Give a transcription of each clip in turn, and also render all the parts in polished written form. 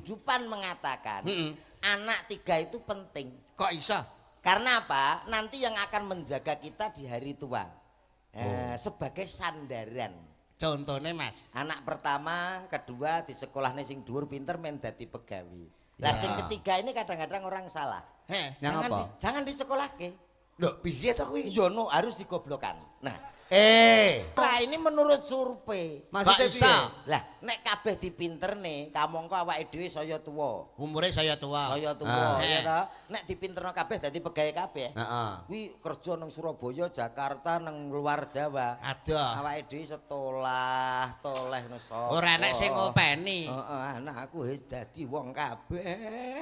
kehidupan mengatakan anak 3 itu penting. Kok iso? Karena apa? Nanti yang akan menjaga kita di hari tua. Sebagai sandaran. Contohnya Mas. Anak pertama, kedua di sekolahnya sing dhuwur pinter men dadi pegawi. Lah sing ketiga ini kadang-kadang orang salah. Jangan di sekolah ke. Loh, piye to kuwi? Yo no, harus digoblokan. Nah, Nah, ini menurut survei. maksudnya piye? Lah, nek kabeh dipinterne, kamangka awake dhewe saya tuwa. Umure saya tua. Saya tuwa, ya ta. Nek dipinterno kabeh dadi pegawai kabeh. Heeh. Kuwi kerja nang Surabaya, Jakarta, nang luar Jawa. Ada. Awake dhewe setolah, toleh no sapa. Ora enek sing ngopeni. Heeh, anak aku wis dadi wong kabeh.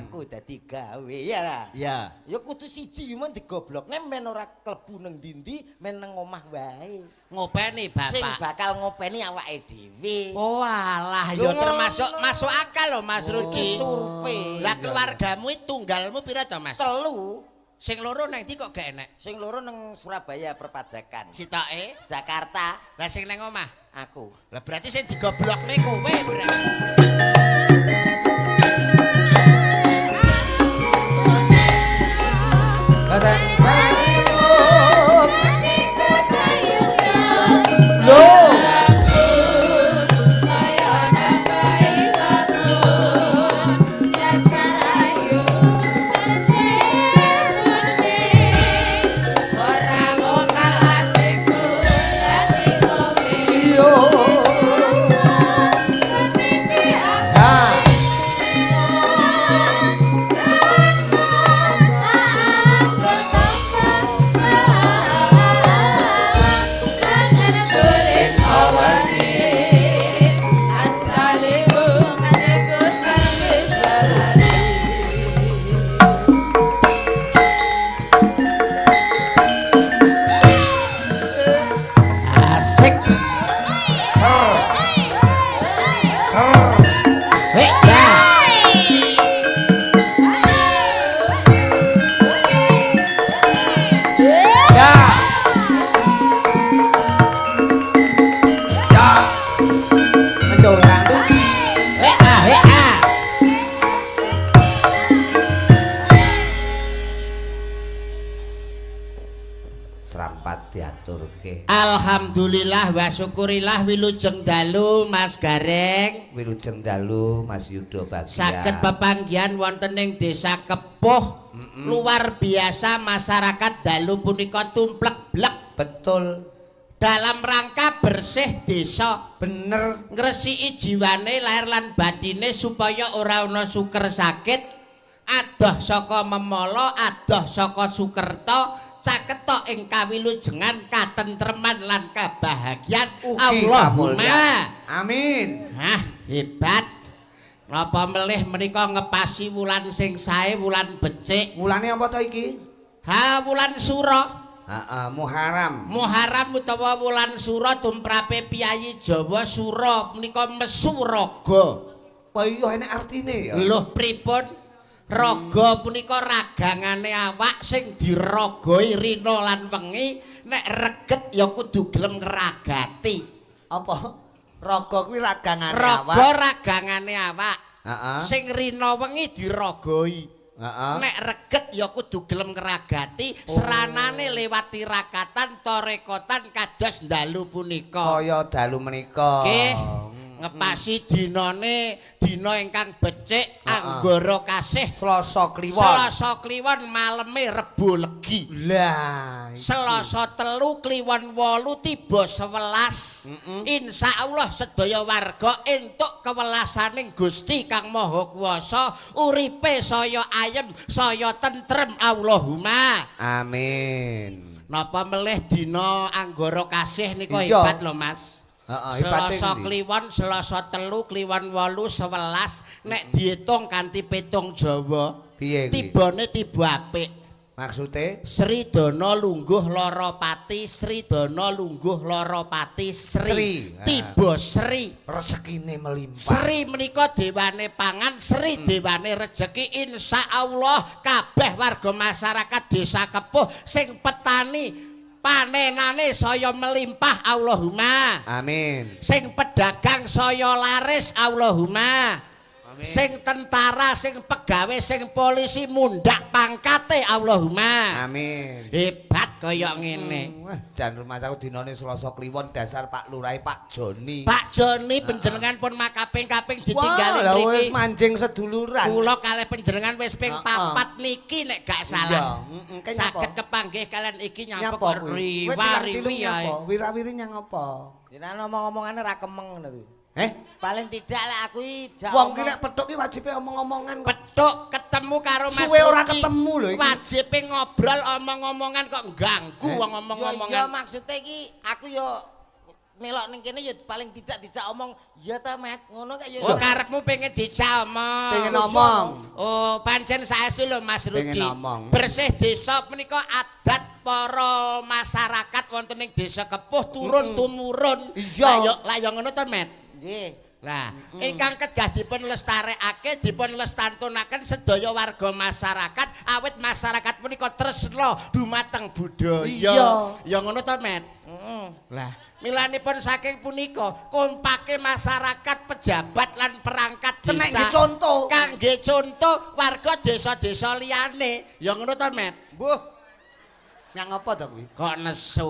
Aku dadi gawe ya ra. Ya. Ya kudu siji men digoblok. Nek men ora klebu nang ndi-ndi, men nang omah wae. Ngopeni Sing Bapak. bakal ngopeni awake dhewe. Oh alah, Lho, ya termasuk ngono. masuk akal loh Mas Rudi. Survei. Lah keluargamu itu tunggalmu pira to Mas? 3. Sing loro nang ndi kok gak enek? Sing loro nang Surabaya perpajakan. Sitoke, Jakarta lah sing nang omah. aku. Lah berarti sing digoblokne kowe berarti. Badan sayup. Loh. Iyo. Ha. Asik. Hei, ya. Ya. Ya. Mendorang tuh. Hei, ah, hei, ah. Serampat diaturke. Alhamdulillah wa syukurillah wilujeng dalu Mas Gareng. Wilujeng dalu Mas Yudo Bagja. Saged pepanggihan wonten ing Desa Kepuh. Luar biasa masyarakat dalu punika tumplek-blek Betul. dalam rangka bersih desa, Bener. ngresiki jiwane lahir lan batine supaya ora ana suker sakit, adoh saka memala, adoh saka sukerta, caketa ing kawilujengan, katentreman lan kabahagiaan. Ugi Allahumma. kamulyan. Amin. Hah, hebat. Napa melih menika ngepasi wulan sing sae, wulan becik. Mulane apa to iki? Ha, wulan Sura. Heeh, Muharram. Muharram utawa wulan Sura tumrape piyayi Jawa Sura menika mesu raga. Apa iya enek artine ya? Lho pripun? Raga punika ragangane awak sing diragoi rina lan wengi, nek reget ya kudu gelem ngragati. Apa? Raga kuwi ragangane Raga awak. ragangane awak. Heeh. Sing rina wengi diragoi. Heeh. Nek reget ya kudu gelem ngragati, seranane lewat tirakatan torekotan kados ndalu punika. Kaya dalu menika. Nggih. Ngepasi dinane dina ingkang becik anggara kasih Selasa Kliwon. Selasa Kliwon maleme Rebo Legi. Lah, Selasa telu Kliwon 8 tiba 11. Insyaallah sedaya warga entuk kewelasaning Gusti Kang Maha Kuwasa, uripe saya ayem, saya tentrem. Allahumma amin. napa melih dina anggara kasih nika Iya. hebat lho Mas. Heeh, hebate Selasa ngendi? Kliwon, Selasa telu, Kliwon 8, 11 nek diitung kanthi petung Jawa. Piye kuwi? Tibane tiba apik. Maksude? Sri Dana lungguh lara pati, Sri Dana lungguh lara pati, Sri. Sri. Tiba Sri. Rezekine melimpah. Sri menika dewane pangan, Sri dewane rejeki. Insyaallah kabeh warga masyarakat Desa Kepuh sing petani panenane saya melimpah. Allahumma. Amin. Sing pedagang saya laris. Allahumma. Sing tentara, sing pegawe, sing polisi mundak pangkate Allahumma. Amin. Hebat kaya ngene. Wah, jan rumah aku dinane Selasa Kliwon dasar Pak Lurah Pak Joni. Pak Joni panjenengan pun makaping-kaping ditinggali Wah, wis mriki. manjing seduluran. Kula kalih panjenengan wis ping 4 niki nek gak salah. Iya, Saged kepanggih kalian iki nyapa Nyapa kok kuwi? riwari ya. Wirawiri nyang apa? Jenengan ngomong-omongane ra kemeng ngono kuwi. Paling tidak lah aku iki Wong ki nek petuk ki wajibe omong-omongan kok. petuk ketemu karo Mas Suwe ora Ruki. ketemu lho iki. Wajibe ngobrol omong-omongan kok ganggu wong Ya omong-omongan. maksudnya iki aku yo melok ning kene yo paling tidak dijak omong ya ta Met ngono kok yo. Oh karepmu pengen dijak omong. Pengen omong. Oh pancen saestu lho Mas Rudi. Pengen omong. Bersih desa menika adat para masyarakat wonten ing desa Kepuh turun tumurun. Iya. Lah yo ngono to Met. Nggih. Lah, ingkang kedah dipun lestarekake, dipun lestantunaken sedaya warga masyarakat, awit masyarakat punika tresna dumateng budaya. Iya. Ya ngono to, Met? Lah, milanipun saking punika kompake masyarakat, pejabat lan perangkat desa. Nek contoh. Kangge contoh warga desa-desa liyane. Ya ngono to, Met? Mbuh. Nyang apa to kuwi? Kok nesu?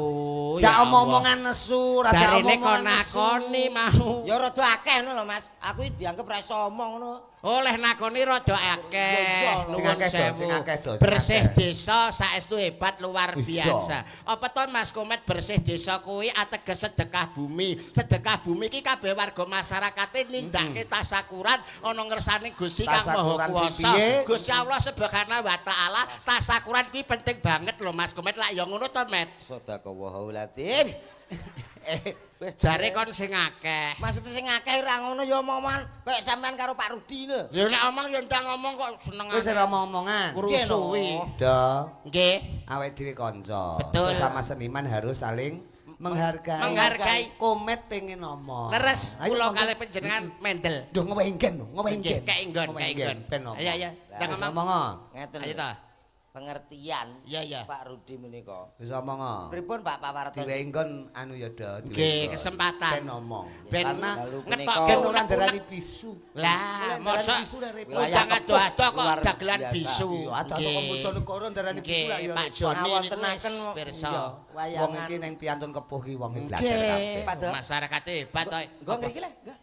Jak omong-omongan nesu, ra jak Jarine kok omongan nesu. nakoni mau. Ya rada akeh ngono lho Mas. Aku dianggep ra iso omong ngono. Oleh nakoni rada akeh. Iya, sing Nuwun akeh do, sewu. sing akeh do, sing Bersih akeh. desa saestu hebat luar Iya. biasa. Apa to Mas Komet bersih desa kuwi ateges sedekah bumi. Sedekah bumi iki kabeh warga masyarakate nindakake tasakuran ana ngersane Gusti Kang Maha Tasakuran Kuwasa. piye? Gusti Allah Subhanahu wa taala tasakuran kuwi penting banget lho Mas Komet lak ya ngono to Met. Sadaqallahul Adzim. Jare kon sing akeh. Maksudnya sing akeh ra ngono ya omongan kayak sampean karo Pak Rudi lho. Ya nek omong ya entah ngomong kok seneng Wis ora omong-omongan. Rusuhi. Do, Nggih. awake dhewe kanca. Betul. Sesama seniman harus saling menghargai. Menghargai. Komet pengen ngomong. Leres Ayo, kula monggo. kalih panjenengan mendel. Duh ngewengken lho, ngewengken. Kaenggon, kaenggon. Ben ngomong. Ayo, ayo. Lah, Jangan wis ngomong. ngomong. Ngeten. Ayo ta. Pengertian Iya, iya. Pak Rudi menika. Wis ngomong. Pripun Pak Pawarto? Diwengkon anu ya do. Nggih, kesempatan. Ben ngomong. Ben Karena lalu ngetokke ben ora unek-unek. darani bisu. Lah, Ora darani mosok bisu lah repot. Wilayah Udang ado-ado kok luar dagelan biasa. bisu. Iya, ada-ada komputer negara darani bisu lah ya. Pak Joni niku Ngawontenaken wis pirsa. Iya. wayangan. Wong iki ning piantun kepuh ki wong belajar Nggih, kabeh. masyarakat hebat to. Nggo ngriki le, nggo.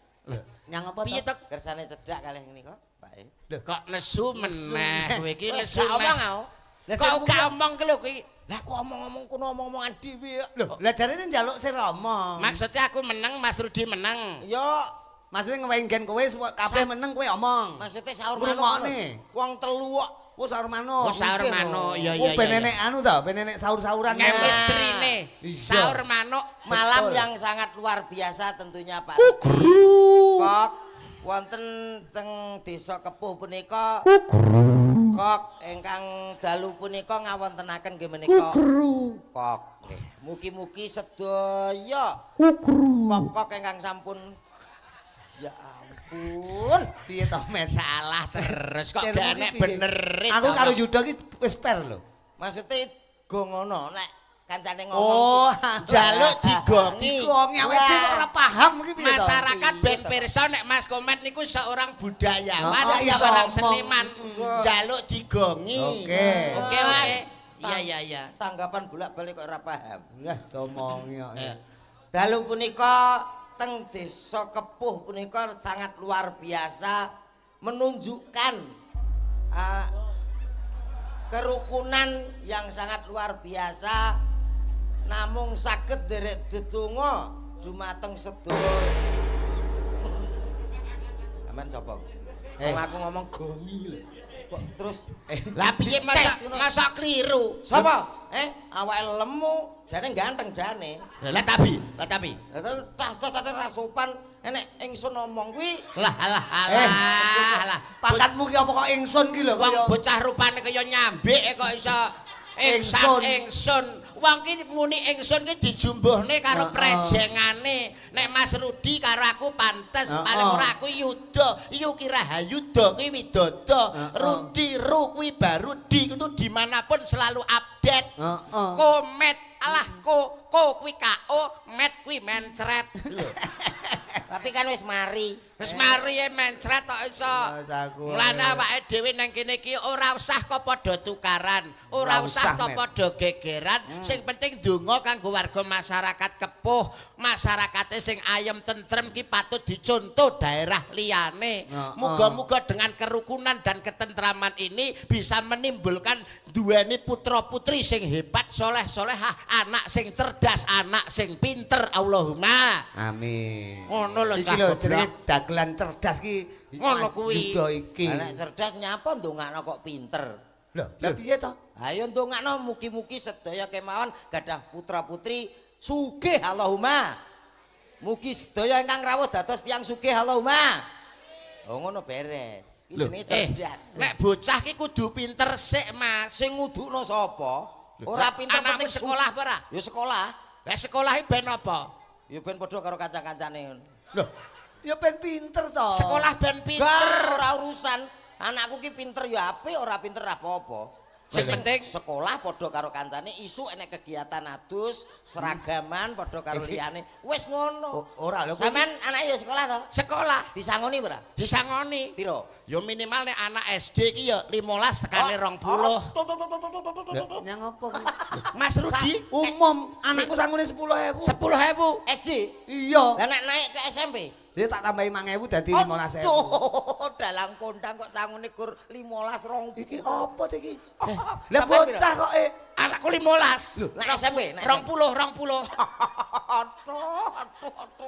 Nyang apa Piye to? to? Kersane cedhak kalih menika, Pak. Kok nesu meneh kowe iki nesu Gak omong meneh. aku. Kok gak omong ki lho kuwi. Lah aku omong-omong kuno omong-omongan dhewe ya. Lho, lah jarene njaluk sing omong. Maksudnya aku menang, Mas Rudi menang. Yo, Maksudnya ngewengken kowe kabeh meneng kowe omong. maksudnya sahur Ngrungokne. manuk. Wong telu kok. Oh sahur manuk. Oh sahur mungkin, manuk, oh. iya Oh iya. ben iya. enek anu ta, ben enek sahur-sahuran. Chemistry-ne. Iya. Sahur manuk. Malam Betul. yang sangat luar biasa tentunya Pak. Kok wonten teng desa Kepuh punika kok ingkang dalu punika ngawontenaken nggih menika kok nggih. Mugi-mugi sedaya kok ingkang sampun ya ampun. Piye to, Men? Salah terus kok Cermu gak ki enek piye? bener. Aku karo Yuda ki wis per lho. Maksudnya go ngono nek kancane ngomong. Oh, jaluk digongi. Digongi awake Wah. dhewe ora paham iki piye to? Masyarakat ben Iya, pirsa nek Mas Komet niku seorang budayawan, Oh, iya, seorang ngomong. seniman. Jaluk digongi. Oke. Oke, oke. Iya iya iya. Tanggapan bolak-balik kok ora paham. Lah domongi kok. Dalu punika teng desa Kepuh punika sangat luar biasa menunjukkan kerukunan yang sangat luar biasa namung saged derek dedonga dumateng sedaya. Sampeyan sapa? Wong aku ngomong gongi lho. Kok terus Lah piye masa keliru? sapa? Awake lemu, jane ganteng jane. Lah tapi. Lah tas ra sopan enek ingsun ngomong kuwi Lah alah. Pangkatmu ki apa kok ingsun ki lho Wong kaya. bocah rupane kaya nyambik kok iso Ingsun. ingsun. Wong ki muni ingsun ki dijumbuhne karo prejengane. Nek Mas Rudi karo aku pantes, paling ora aku Yuda. Yuki Rahayuda kuwi Widodo. Rudi Ru kuwi baru di itu dimanapun selalu update. Komet alah ko kuwi KO, met kuwi mencret. tapi kan wis mari Wis mari mencret tok iso. Mulane awake dhewe nang kene iki ora usah kok padha tukaran, ora usah kok padha gegeran, sing penting donga kanggo warga masyarakat kepuh, masyarakate sing ayem tentrem ki patut dicontoh daerah liyane. Muga-muga dengan kerukunan dan ketentraman ini bisa menimbulkan duweni putra-putri sing hebat, soleh-solehah, anak sing cerdas, anak sing pinter. Allahumma amin. Ngono lho iki lho jenenge dagelan cerdas ki ngono kuwi. Iki. Anak cerdas nyapa ndongakno kok pinter. Lho, lha piye to? Ayo ndongakno mugi-mugi sedaya kemawon gadah putra-putri sugih Allahumma. Mugi sedaya ingkang rawuh dados tiyang sugih Allahumma. Oh ngono beres. Iki jenenge cerdas. Nek bocah ki kudu pinter sik, Mas. Sing ngudukno sapa? Ora pinter penting sekolah apa ora? Ya sekolah. Lah sekolah iki ben apa? Ya ben padha karo kanca-kancane ngono. Lho, ya ben pinter to. Sekolah ben pinter. Ora urusan. Anakku ki pinter ya apik, ora pinter apa-apa. Sing penting sekolah padha karo kancane, isuk enek kegiatan adus, seragaman padha karo liyane. Wis ngono. Ora lho. Sampeyan anake ya sekolah to? sekolah Disangoni ora? disangoni. Piro? Ya minimal nek anak SD ki ya 15 tekane 20. Nyang apa kuwi? Mas Rudi Umum, anakku sangune 10.000. 10.000. SD. Iya. Lah nek naik ke SMP? Ya tak tambahi 5.000 dadi 15.000. Aduh, dalang kondang kok sangune kur 15 Iki apa to iki? Lah bocah kok Anakku 15. Lho, nek SMP, nek 20. Aduh.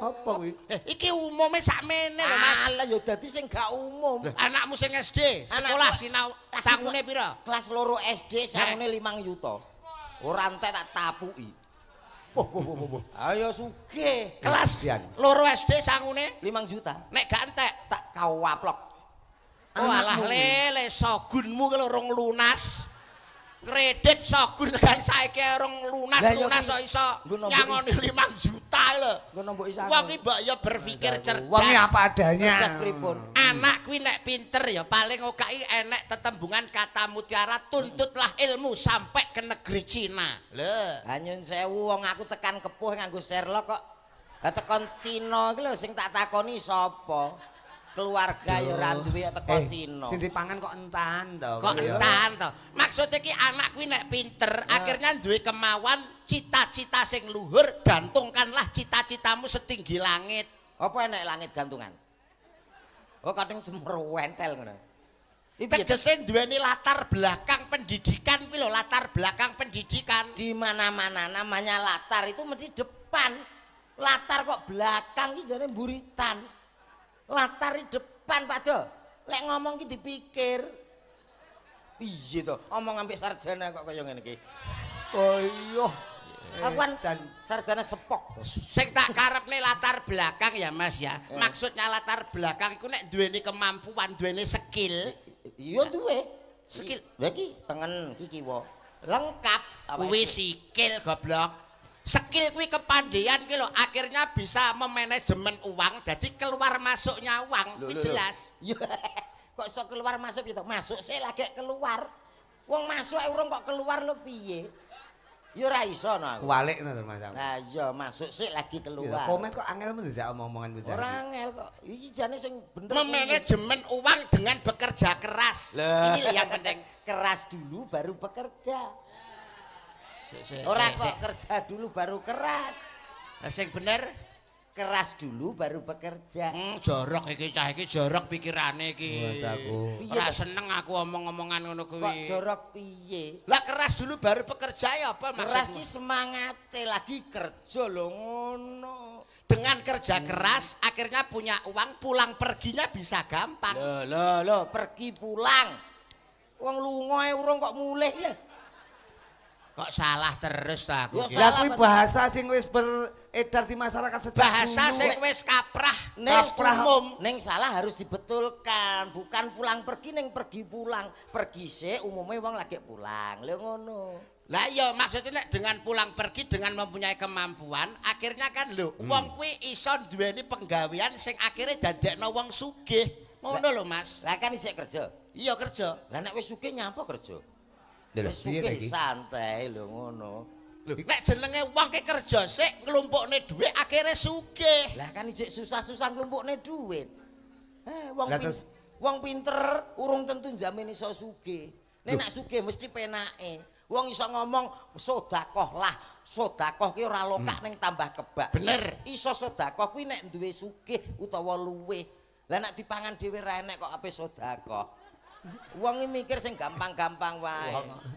apa kuwi? Iki umume sakmene lho Mas. Alah ya dadi sing gak umum. Anakmu sing SD, sekolah sinau sangune pira? Kelas loro SD sangune 5 yuta. Ora entek tak tapuki. Ayo sugih. Kelas loro SD sangune 5 juta. nek gak entek Tak kawaplok. oh alah lele sogunmu ki rong lunas. Kredit sogun kan saiki rong lunas kok iso nyangoni 5 juta lho. Ngono mbok isa. Wong iki mbok ya berpikir cerdas. Wong apa adanya. Cerdas pripun? Anak kuwi nek pinter ya paling okai enek tetembungan kata mutiara tuntutlah ilmu sampai ke negeri Cina. Lho, Anyun sewu wong aku tekan kepuh nganggo Sherlock kok. Lah tekan Cina iki lho sing tak takoni sapa? Keluarga ya ora duwe teko Cina. Sing dipangan kok entan to. kok entan to. Maksud iki anak kuwi nek pinter akhirnya duwe kemauan cita-cita sing luhur gantungkanlah cita-citamu setinggi langit. Apa enek langit gantungan? Oh kadang cemruwentel ngono. Tegese duweni latar belakang pendidikan kuwi lho, latar belakang pendidikan. Di mana-mana namanya latar itu mesti depan. Latar kok belakang iki jane mburitan. Latar di depan Pak Do. Lek ngomong ki dipikir. Piye to? Omong ambek sarjana kok kaya ngene iki. Oh iya. Aku kan sarjana sepok. Sing tak karepne latar belakang ya Mas ya. Maksudnya latar belakang iku nek duweni kemampuan, duweni skill. Iya duwe. Skill. Lah iki tengen iki kiwa. Lengkap. Kuwi sikil goblok. Skill kuwi kepandaian ki lho akhirnya bisa memanajemen uang jadi keluar masuknya uang. Kuwi jelas. Ya. Kok iso keluar masuk gitu. Masuk sik lagi keluar. Wong masuk urung kok keluar lho piye? Ya ora iso no aku. Kualik ngono Mas. Lah iya masuk sik lagi keluar. Komen kok angel men dijak omong-omongan bocah. Ora angel kok. Iki jane sing bener. Memanajemen uang dengan bekerja keras. Ini lho yang penting. Keras dulu baru bekerja. Sik. Ora kok kerja dulu baru keras. Sing bener Keras dulu baru bekerja. Jorok iki cah iki jorok pikirane iki. Ora seneng aku omong-omongan ngono kuwi. Kok jorok piye? Lah keras dulu baru bekerja ya apa maksudmu? Keras ki semangate lagi kerja lho ngono. Dengan kerja keras akhirnya punya uang pulang perginya bisa gampang. Loh, pergi pulang. Wong lunga ae urung kok mulih lho. Kok salah terus ta aku. Lah kuwi bahasa sing wis beredar di masyarakat sejak bahasa dulu. sing wis kaprah umum. Ning salah harus dibetulkan, bukan pulang pergi ning pergi pulang. Pergi sik umume wong lagi pulang. Lho ngono. Lah iya maksudnya dengan pulang pergi dengan mempunyai kemampuan akhirnya kan lho wong kuwi iso duweni penggawean sing akhirnya dadekno wong sugih. Ngono lho Mas. Lah kan isih kerja. Iya kerja. Lah nek wis sugih nyapa kerja? Wis piye iki? Santai lho ngono. Nek jenenge wong ki kerja sik nglumpukne dhuwit akhirnya sugih. Lah kan isih susah-susah nglumpukne dhuwit. Wong pinter urung tentu njamin iso sugih. Nek nak sugih mesti penake. Wong iso ngomong sedekah lah. Sedekah ki ora lokak ning tambah kebak. Bener. Iso sedekah kuwi nek duwe sugih utawa luwih. Lah nek dipangan dhewe ra enek kok ape sedekah. Wong mikir sing gampang-gampang wae.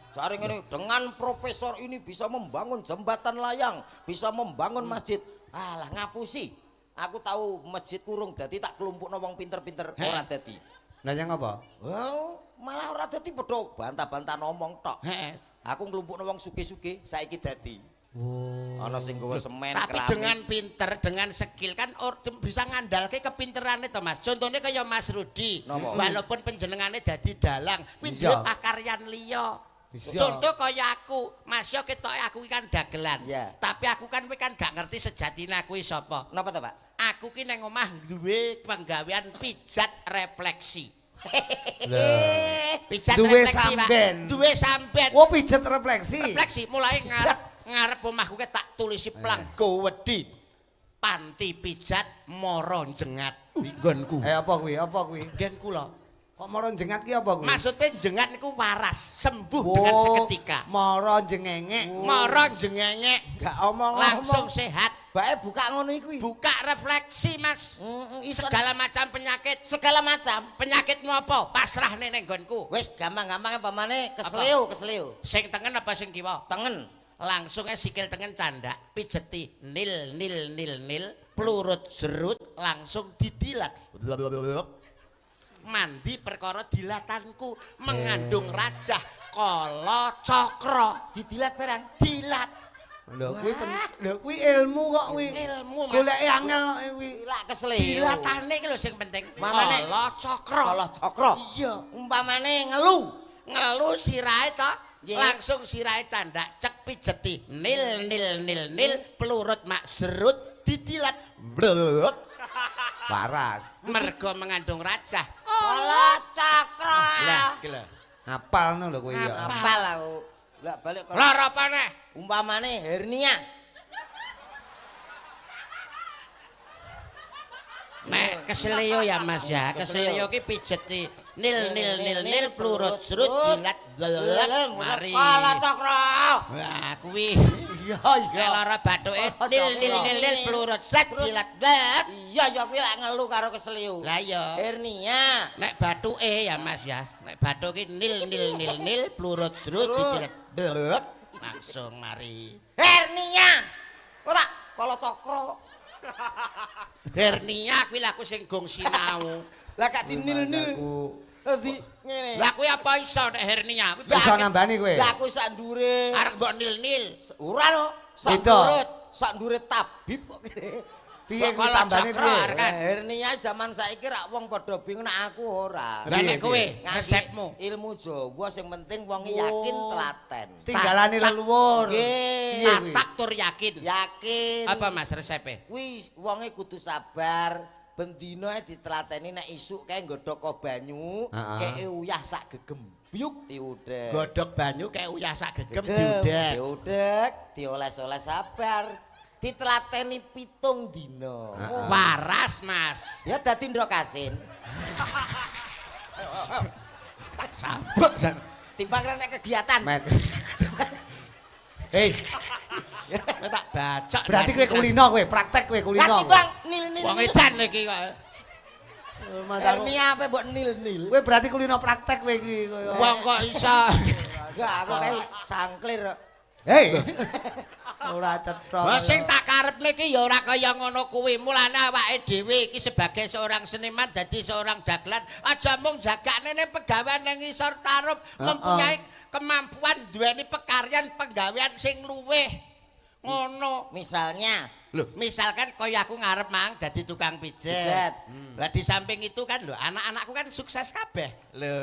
Sare ngene dengan profesor ini bisa membangun jembatan layang, bisa membangun masjid. Alah ngapusi. Aku tahu masjid kurung dadi tak kelompokno wong pinter-pinter ora dadi. Lah nyang apa? Oh, malah ora dadi padha bantah-bantah ngomong tok. Heeh. Aku nglumpukno wong sugih-sugih saiki dadi. Oh. Ana sing nggawa semen, Tapi keramik. dengan pinter, dengan skill kan bisa ngandalke kepinterane to Mas. Contohnya kaya Mas Rudi. Napa? Walaupun panjenengane dadi dalang, kuwi Iya. duwe pakaryan liya. Bisa. Contoh kaya aku, Mas yo ketoke aku iki kan dagelan. Iya. Tapi aku kan gak ngerti sejatine aku iki sapa. Napa to, Pak? Aku ki nang omah duwe penggawean pijat refleksi. Pijat Duwe refleksi, Pak. samben. Duwe samben. Oh pijet refleksi. Refleksi mulai ngarep omahku ke tak tulisi plang gowedi. Panti pijat mara jengat nggonku. Apa kuwi? Apa kuwi? Nggen kula. Kok mara jengat ki apa kuwi? Maksudnya jengat niku waras, sembuh dengan seketika. Mara jengengek. Mara jengengek Gak omong langsung sehat. Bae buka ngono iku. Buka refleksi, Mas. Segala macam penyakit. Segala macam. Penyakitmu apa? Pasrah ning nggonku. Wis gampang-gampang pamane kesleo. Sing tengen apa sing kiwa? Tengen. Langsung sikil tengen candak, pijeti nil nil nil nil, pelurut serut langsung didilat. Mandi perkara dilatanku mengandung rajah kala cakra. Didilat barang. Dilat Lho kuwi ilmu kok kuwi. ilmu Mas. Goleki angel kok kuwi. Lak kesleo. Dilatane iki lho sing penting. Mamane Kala cakra. Kala cakra. Iya. Umpamane ngelu. Ngelu sirahe to. Nggih. Langsung sirahe candak cek pijeti nil nil nil nil pelurut mak serut didilat. Waras. Mergo mengandung rajah. Kala cakra. Lah, iki lho. Hafalno lho kuwi ya. Apal aku. Lah balik kala. Lara apa neh? Umpamane hernia. Nek keselio ya Mas ya. Keselio ki pijeti nil nil nil nil pelurut serut dilat blablabla mari. Kala cakra. Wah, kuwi Iya ya lara bathuke nil nil nil nil pelurut serut dilat blab. Iya ya kuwi lak ngelu karo kesleo. Lah iya. Hernia. Nek bathuke ya Mas ya. Nek bathuke nil nil nil nil pelurut serut dilat blab. Langsung mari. Hernia. Ora kala cakra. Hernia kuwi lha aku sing gong sinau. Lah gak dinil-nil. Dadi ngene. Lah kuwi apa iso nek hernia? Kuwi Bisa nambani kowe. Lah aku sak ndure. arep mbok nil-nil. Ora no. Sak Beda. ndure, sak ndure tabib kok kene. Piye kuwi Kala tambane cakra, piye? arek. Hernia zaman saiki rak wong padha bingung nek aku ora. Lah nek kowe Nganti resepmu. ilmu Jawa sing penting wong yakin telaten. Tinggalane leluhur. Nggih. Piye kuwi? Tatak tur yakin. Yakin. Apa Mas resepe? Kuwi wonge kudu sabar. Bendina ditelateni nek isuk kae nggodhok banyu, keke uyah sak gegem. Biuk diudek. Godhog banyu kayak uyah sak gegem Diudek. diudek. Diudek, dioles-oles sabar. Ditelateni 7 dina. Waras Mas. Ya dadi ndok asin. Tak sabuk jan. Timbang nek kegiatan. Met. Hei, Tak bacok. berarti kowe kulino kowe, praktek kowe Lah kulino. timbang nil-nil. Wong edan iki kok. Hernia apa mbok nil-nil? Kowe berarti kulino praktek kowe iki koyo. Wong kok iso. Enggak, aku kae sangklir. Hei. Ora cetha. Lah sing tak karepne iki ya ora kaya ngono kuwi. Mulane awake dhewe iki sebagai seorang seniman dadi seorang dagelan aja mung jagane ning pegawean ning ngisor tarup, mempunyai kemampuan duweni pekaryan penggawean sing luweh. Ngono. Misalnya, Loh, misalkan kaya aku ngarep mang dadi tukang pijet. Pijet. Lah di samping itu kan lho, anak-anakku kan sukses kabeh. Lho.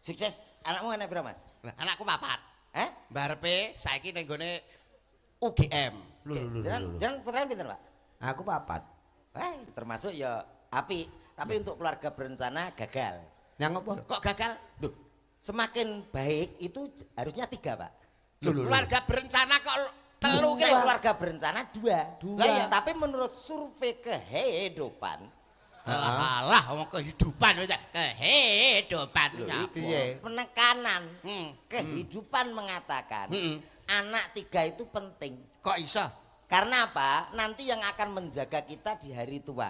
sukses anakmu enak berapa, Mas? Lah anakku papat. Barepe saiki ning gone UGM. Jangan putrane pinter, Pak? Aku papat. Termasuk ya api, tapi untuk keluarga berencana gagal. Yang apa? Kok gagal? Duh, semakin baik itu harusnya 3, Pak. Keluarga berencana kok telu ki. Keluarga berencana 2. Dua. Lah ya, tapi menurut survei kehidupan Alah, wong kehidupan wis kehidupan. Piye? Penekanan. Hmm. Kehidupan mengatakan anak 3 itu penting. Kok iso? Karena apa? Nanti yang akan menjaga kita di hari tua.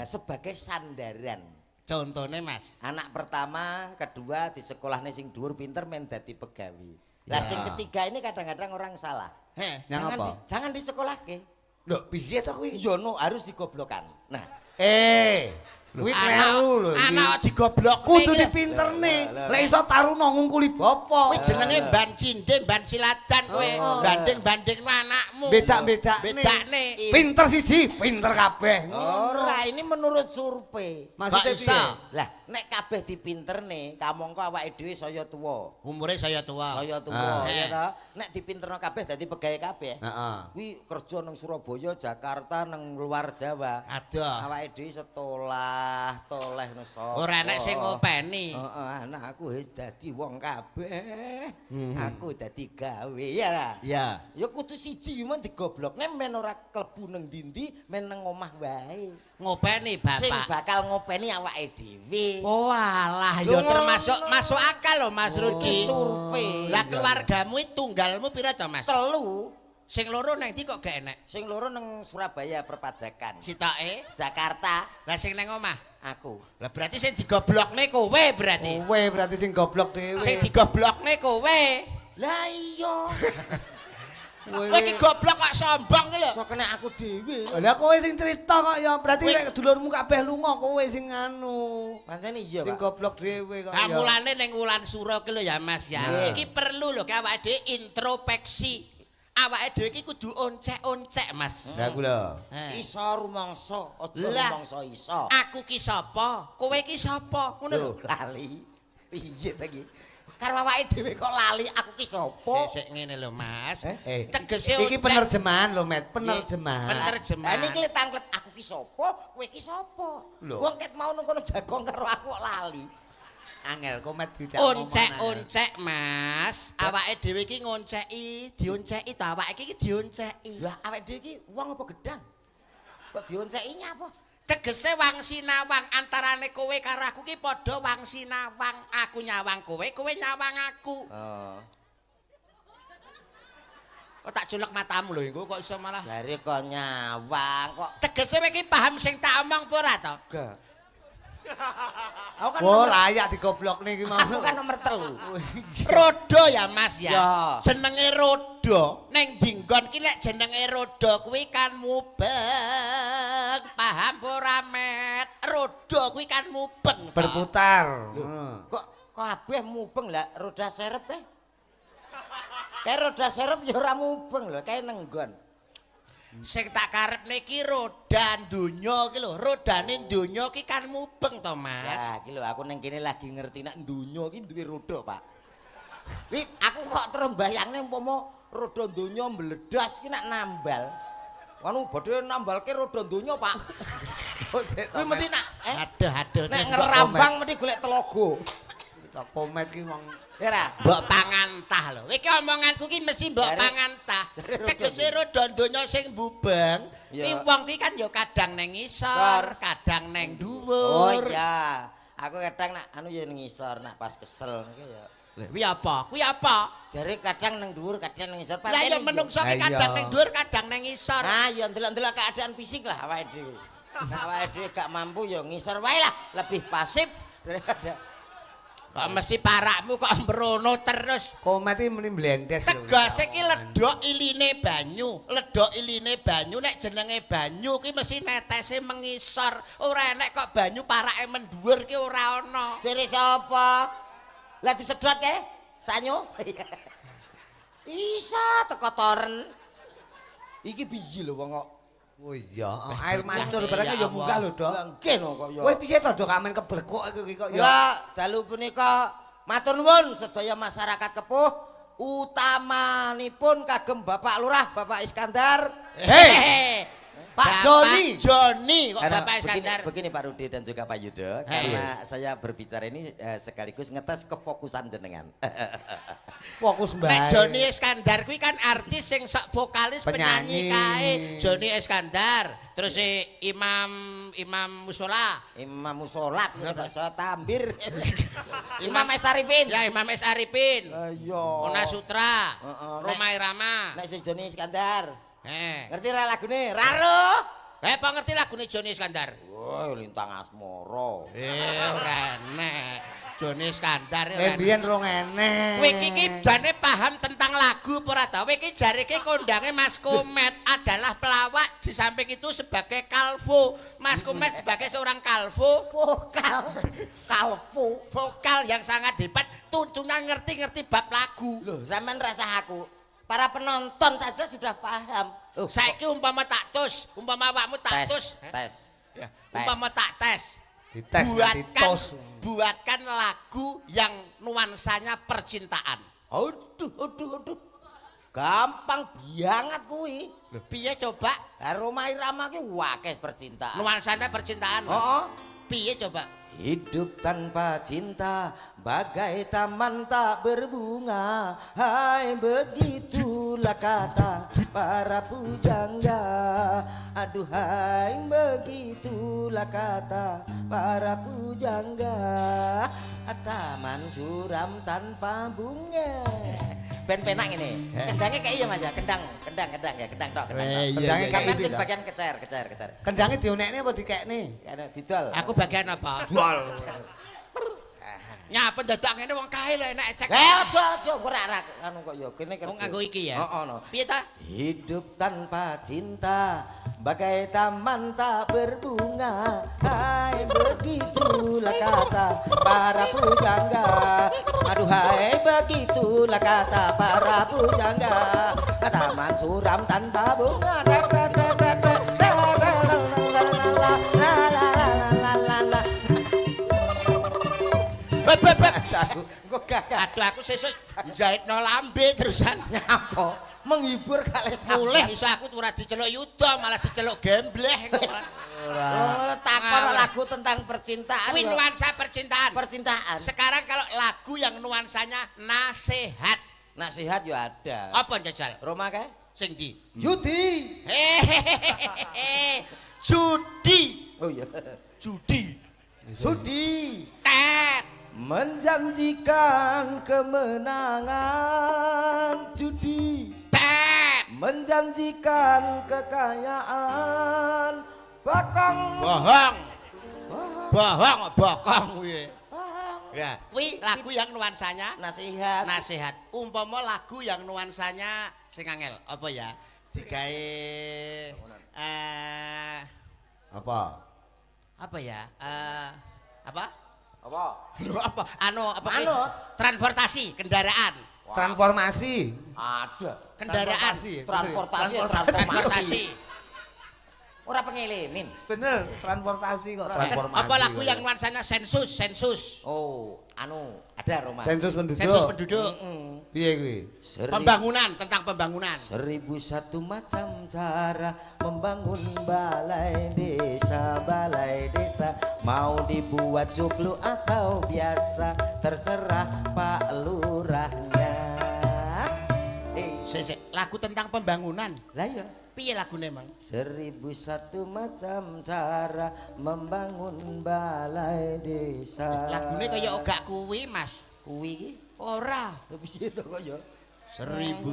Sebagai sandaran. Contone Mas. Anak pertama, kedua di sekolahnya sing dhuwur pinter men dadi pegawi. Lah sing ketiga ini kadang-kadang orang salah. Yang apa? Jangan di sekolah ke. Lho, piye to kuwi? Yono harus digoblokan. Nah, Kuwi kleru lho. Anak digoblok Kudu dipinterne. Lek iso taruna ngungkuli bapa. Kuwi jenenge ban cinde, ban siladan kowe. Banding-banding anakmu. Bedak-bedakne. Pinter siji, pinter kabeh. ora ini menurut survei. Maksudnya iso. piye? Lah, nek kabeh dipinterne, kamangka awake dhewe saya tuwa. Umure saya tua. Saya tuwa, ya ta. Nek dipinterno kabeh dadi pegawai kabeh. Heeh. Kuwi kerja nang Surabaya, Jakarta, nang luar Jawa. Aduh. Awake dhewe setolah, toleh no sapa. Ora enek sing ngopeni. Heeh, anak aku wis dadi wong kabeh. Aku dadi gawe ya ra. Ya. Ya kudu siji men digoblok. Nek men ora klebu nang ndi-ndi, men nang omah wae. Ngopeni Sing bapak. bakal ngopeni awake dhewe. Oh alah, ya Lho, termasuk ngono. masuk akal loh Mas Rudi. Survei. Lah keluargamu itu tunggalmu pira to Mas? 3. Sing loro nang ndi kok gak enek? Sing loro nang Surabaya perpajakan. Sitoke, Jakarta lah sing nang omah. aku. Lah berarti sing digoblokne kowe berarti. Kowe berarti sing goblok dhewe. Sing digoblokne kowe. Lah iya. Kowe iki goblok kok sombong ki lho. Iso kena aku dhewe. Lah kowe sing cerita kok ya berarti lek dulurmu kabeh lunga kowe sing anu. Pancen iya, Sing Pak. goblok dhewe kok ya. Kamulane ning wulan sura ki lho ya Mas ya. Nggih. Iki perlu lho ke awake dhewe introspeksi. Awake dhewe iki kudu oncek-oncek Mas. Lah ku lho. Iso rumangsa, aja Lah. rumangsa iso. Aku ki sapa? Kowe ki sapa? Ngono lho. Lho, lali. Piye ta iki? Karo awake dhewe kok lali aku ki sapa? Sik ngene lho Mas. Tegese Tegese iki penerjemahan lho, Met, penerjemahan. Penerjemahan. Lah niki tanglet aku ki sapa? Kowe ki sapa? Lho. Wong ket mau nang kono jagong karo aku kok lali. Angel komet dicak. Oncek-oncek Mas. Awake dhewe iki ngonceki, dionceki ta awake iki dionceki. Lah awake dhewe iki wong apa gedang? Kok dionceki nyapa? Tegese wang sinawang antarane kowe karo aku ki padha wang sinawang. Aku nyawang kowe, kowe nyawang aku. Oh, Kok tak culek matamu lho engko kok iso malah. jare kok nyawang kok Tegese kowe iki paham sing tak omong apa ora to? gak. Aku kan Oh, nomor, layak digoblokne iki mau. aku kan nomor 3. Rodo ya Mas ya. Ya. Jenenge rodo. Neng dinggon ki lek jenenge rodo kuwi kan mubeng. Paham ora Met? Rodo kuwi kan mubeng. toh. Berputar. Kok kabeh mubeng lah roda serep kayak roda serep ya ora mubeng lho, kayak nenggon. Sing tak karepne ki roda donya ki lho. Rodane donya ki kan mubeng to Mas. Ya, iki lho aku ning kene lagi ngerti nek donya ki duwe roda, Pak. Wi, aku kok terus mbayangne umpama roda donya mbledas ki nek nambal. Anu badhe nambalke roda donya, Pak. Kuwi mesti nak Aduh nek terus ngerambang mesti golek telogo. Komet ki wong Ya ra? mbok pangantah lho. Iki omonganku ki mesti mbok Jare- pangantah. jare Tegese roda donya sing bubeng, Ya. ki wong ki kan ya kadang neng Sor. ngisor, kadang neng Oh dhuwur. iya. Aku kadang nak anu ya ning ngisor nak pas kesel iki ya. Kuwi apa? Kuwi apa? Jare kadang nang dhuwur, kadang nang ngisor. Lah ya menungso ki Lah kadang iya. neng dhuwur, kadang neng ngisor. Ah, ya ndelok-ndelok keadaan fisik lah awake dhewe. Nek awake dhewe gak mampu ya ngisor wae lah, lebih pasif daripada Kok mesti parakmu kok mbrono terus. komet iki muni blendes lho. Tegese ki ledok iline banyu. Ledok iline banyu nek jenenge banyu ki mesti netese mengisor. Ora enek kok banyu parake mendhuwur ki ora ana. jere sapa? Lah disedot kae? Sanyo? Isa teko toren. Iki piye lho wong kok. Oh iya, air mancur barangnya ya munggah lho, Dok. Langke no kok ya. Kowe piye to, Dok, kamen keblekok iki kok ya. Lah dalu punika matur nuwun sedaya masyarakat Kepuh utamanipun kagem Bapak Lurah, Bapak Iskandar. Hei. Pak Joni kok Karena Bapak Iskandar. begini Pak Rudi dan juga Pak Yudo, karena saya berbicara ini sekaligus ngetes kefokusan jenengan. Fokus Nek bae. Joni Iskandar kuwi kan artis sing sok vokalis penyanyi kae. Joni Iskandar, terus Imam Musola. Imam Musola, bahasa Tambir. Imam S. Arifin. Ya Imam S. Arifin. Ayo. Ona Sutra. Heeh, Roma Irama. Nek sing Joni Iskandar. Ngerti Ngerti ra lagune? Raro. apa ngerti lagune Joni Iskandar? Woi, Lintang Asmoro. Ora enek. Joni Iskandar ora enek. Biyen rong enek. Kowe iki jane paham tentang lagu apa ora ta? Kowe iki jare iki kondange Mas Komet adalah pelawak, di samping itu sebagai kalvo. Mas Komet sebagai seorang kalvo, vokal yang sangat hebat, tuntunan ngerti-ngerti bab lagu. Loh, sampean rasa aku. Para penonton saja sudah paham. Saiki umpama tak tus, umpama awakmu tak tus, tes. ya, umpama tak tes. Dites nanti tos. Buatkan lagu yang nuansanya percintaan. Aduh. Gampang banget kuwi. Lho, piye coba? Lah Roma Irama ki wakeh percintaan. Nuansanya percintaan. Heeh. Piye coba? Hidup tanpa cinta bagai taman tak berbunga. Hai begitulah kata para pujangga. Aduhai begitulah kata para pujangga. Taman suram tanpa bunga. Ben penak ini. Kendangnya kayak iya Mas ya, kendang ya, kendang tok. Kendangnya kayak Sampeyan itu, sing bagian kecer. Kendange dionekne apa dikekne? Karena didol. Aku bagian apa? Dol. Nyapa dadak ngene wong kae lho enak cek. Aja ora anu kok ya kene kerja. Wong nganggo iki ya. Heeh no. Piye ta? Hidup tanpa cinta bagai taman tak berbunga. Hai begitulah kata para pujangga. Aduhai begitulah kata para pujangga. Taman suram tanpa bunga. Engko gagah. Aduh aku sesuk jahitno lambe terusan. Nyapa? Menghibur kali Mulih iso aku ora diceluk yuda malah diceluk gembleh engko. Takon lagu tentang percintaan. Kuwi nuansa percintaan. Percintaan. Sekarang kalau lagu yang nuansanya nasihat. Nasihat yo ada. Apa jajal? Roma kae? Sing ndi? Yudi. Hehehe. Judi. Oh iya. Judi. Judi. Tet. Menjanjikan kemenangan. Judi. Tet. Menjanjikan kekayaan. Bakang. Bokong kuwi. Ya, kuwi lagu yang nuansanya Nasihat. nasihat. Umpama lagu yang nuansanya sing angel, apa ya? Digawe Apa? apa ya? Apa? Apa? Apa? Apa? Manut. Transportasi, kendaraan. Transformasi. Ada. Kendaraan. Transportasi. Ora pengilimin. Bener, transportasi kok. Apa lagu yang nuansanya sensus? Oh, ada Roma. Sensus penduduk. Sensus penduduk. Piye kuwi? Pembangunan, tentang pembangunan. 1001 macam cara membangun balai desa. Mau dibuat joglo atau biasa, terserah Pak Lurahnya. Lagu tentang pembangunan. Lah ya. Piye lagune emang? 1001 macam cara membangun balai desa. Lagune kaya ogak kuwi, Mas. Kuwi iki Ora. piye to kok ya? 1001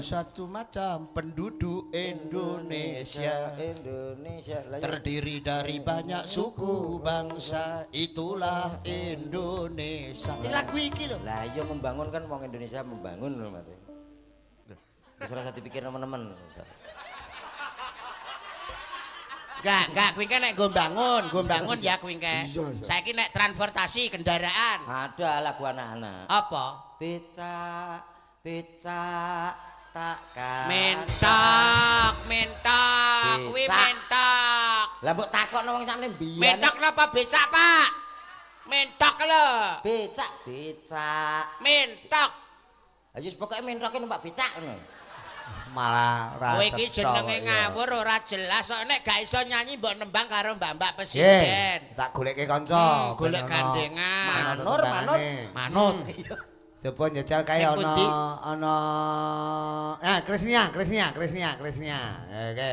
macam penduduk Indonesia. Lah ya. Terdiri dari banyak suku bangsa, itulah Indonesia. Ini lagu iki lho. Lah iya membangun kan wong Indonesia membangun lho Mas. Wis ora usah dipikir teman-teman. Enggak, kuwi nek nggo bangun ya kuwi engke. Saiki nek transportasi kendaraan. Ada lagu anak-anak. Apa? Becak takkan. Mentok. Kuwi Becak. mentok. Lah mbok takokno wong sakne mbiyen. Mentok napa becak, Pak? Mentok lho. Becak. Mentok. Ayo pokoke mentoke numpak becak ngono. Malah ora. Kowe iki jenenge ngawur ora jelas kok nek gak iso nyanyi mbok nembang karo Mbak Presiden. Tak goleke kanca. Golek gandengan. Manut. Coba njajal kae ana nah Krisnia. Oke.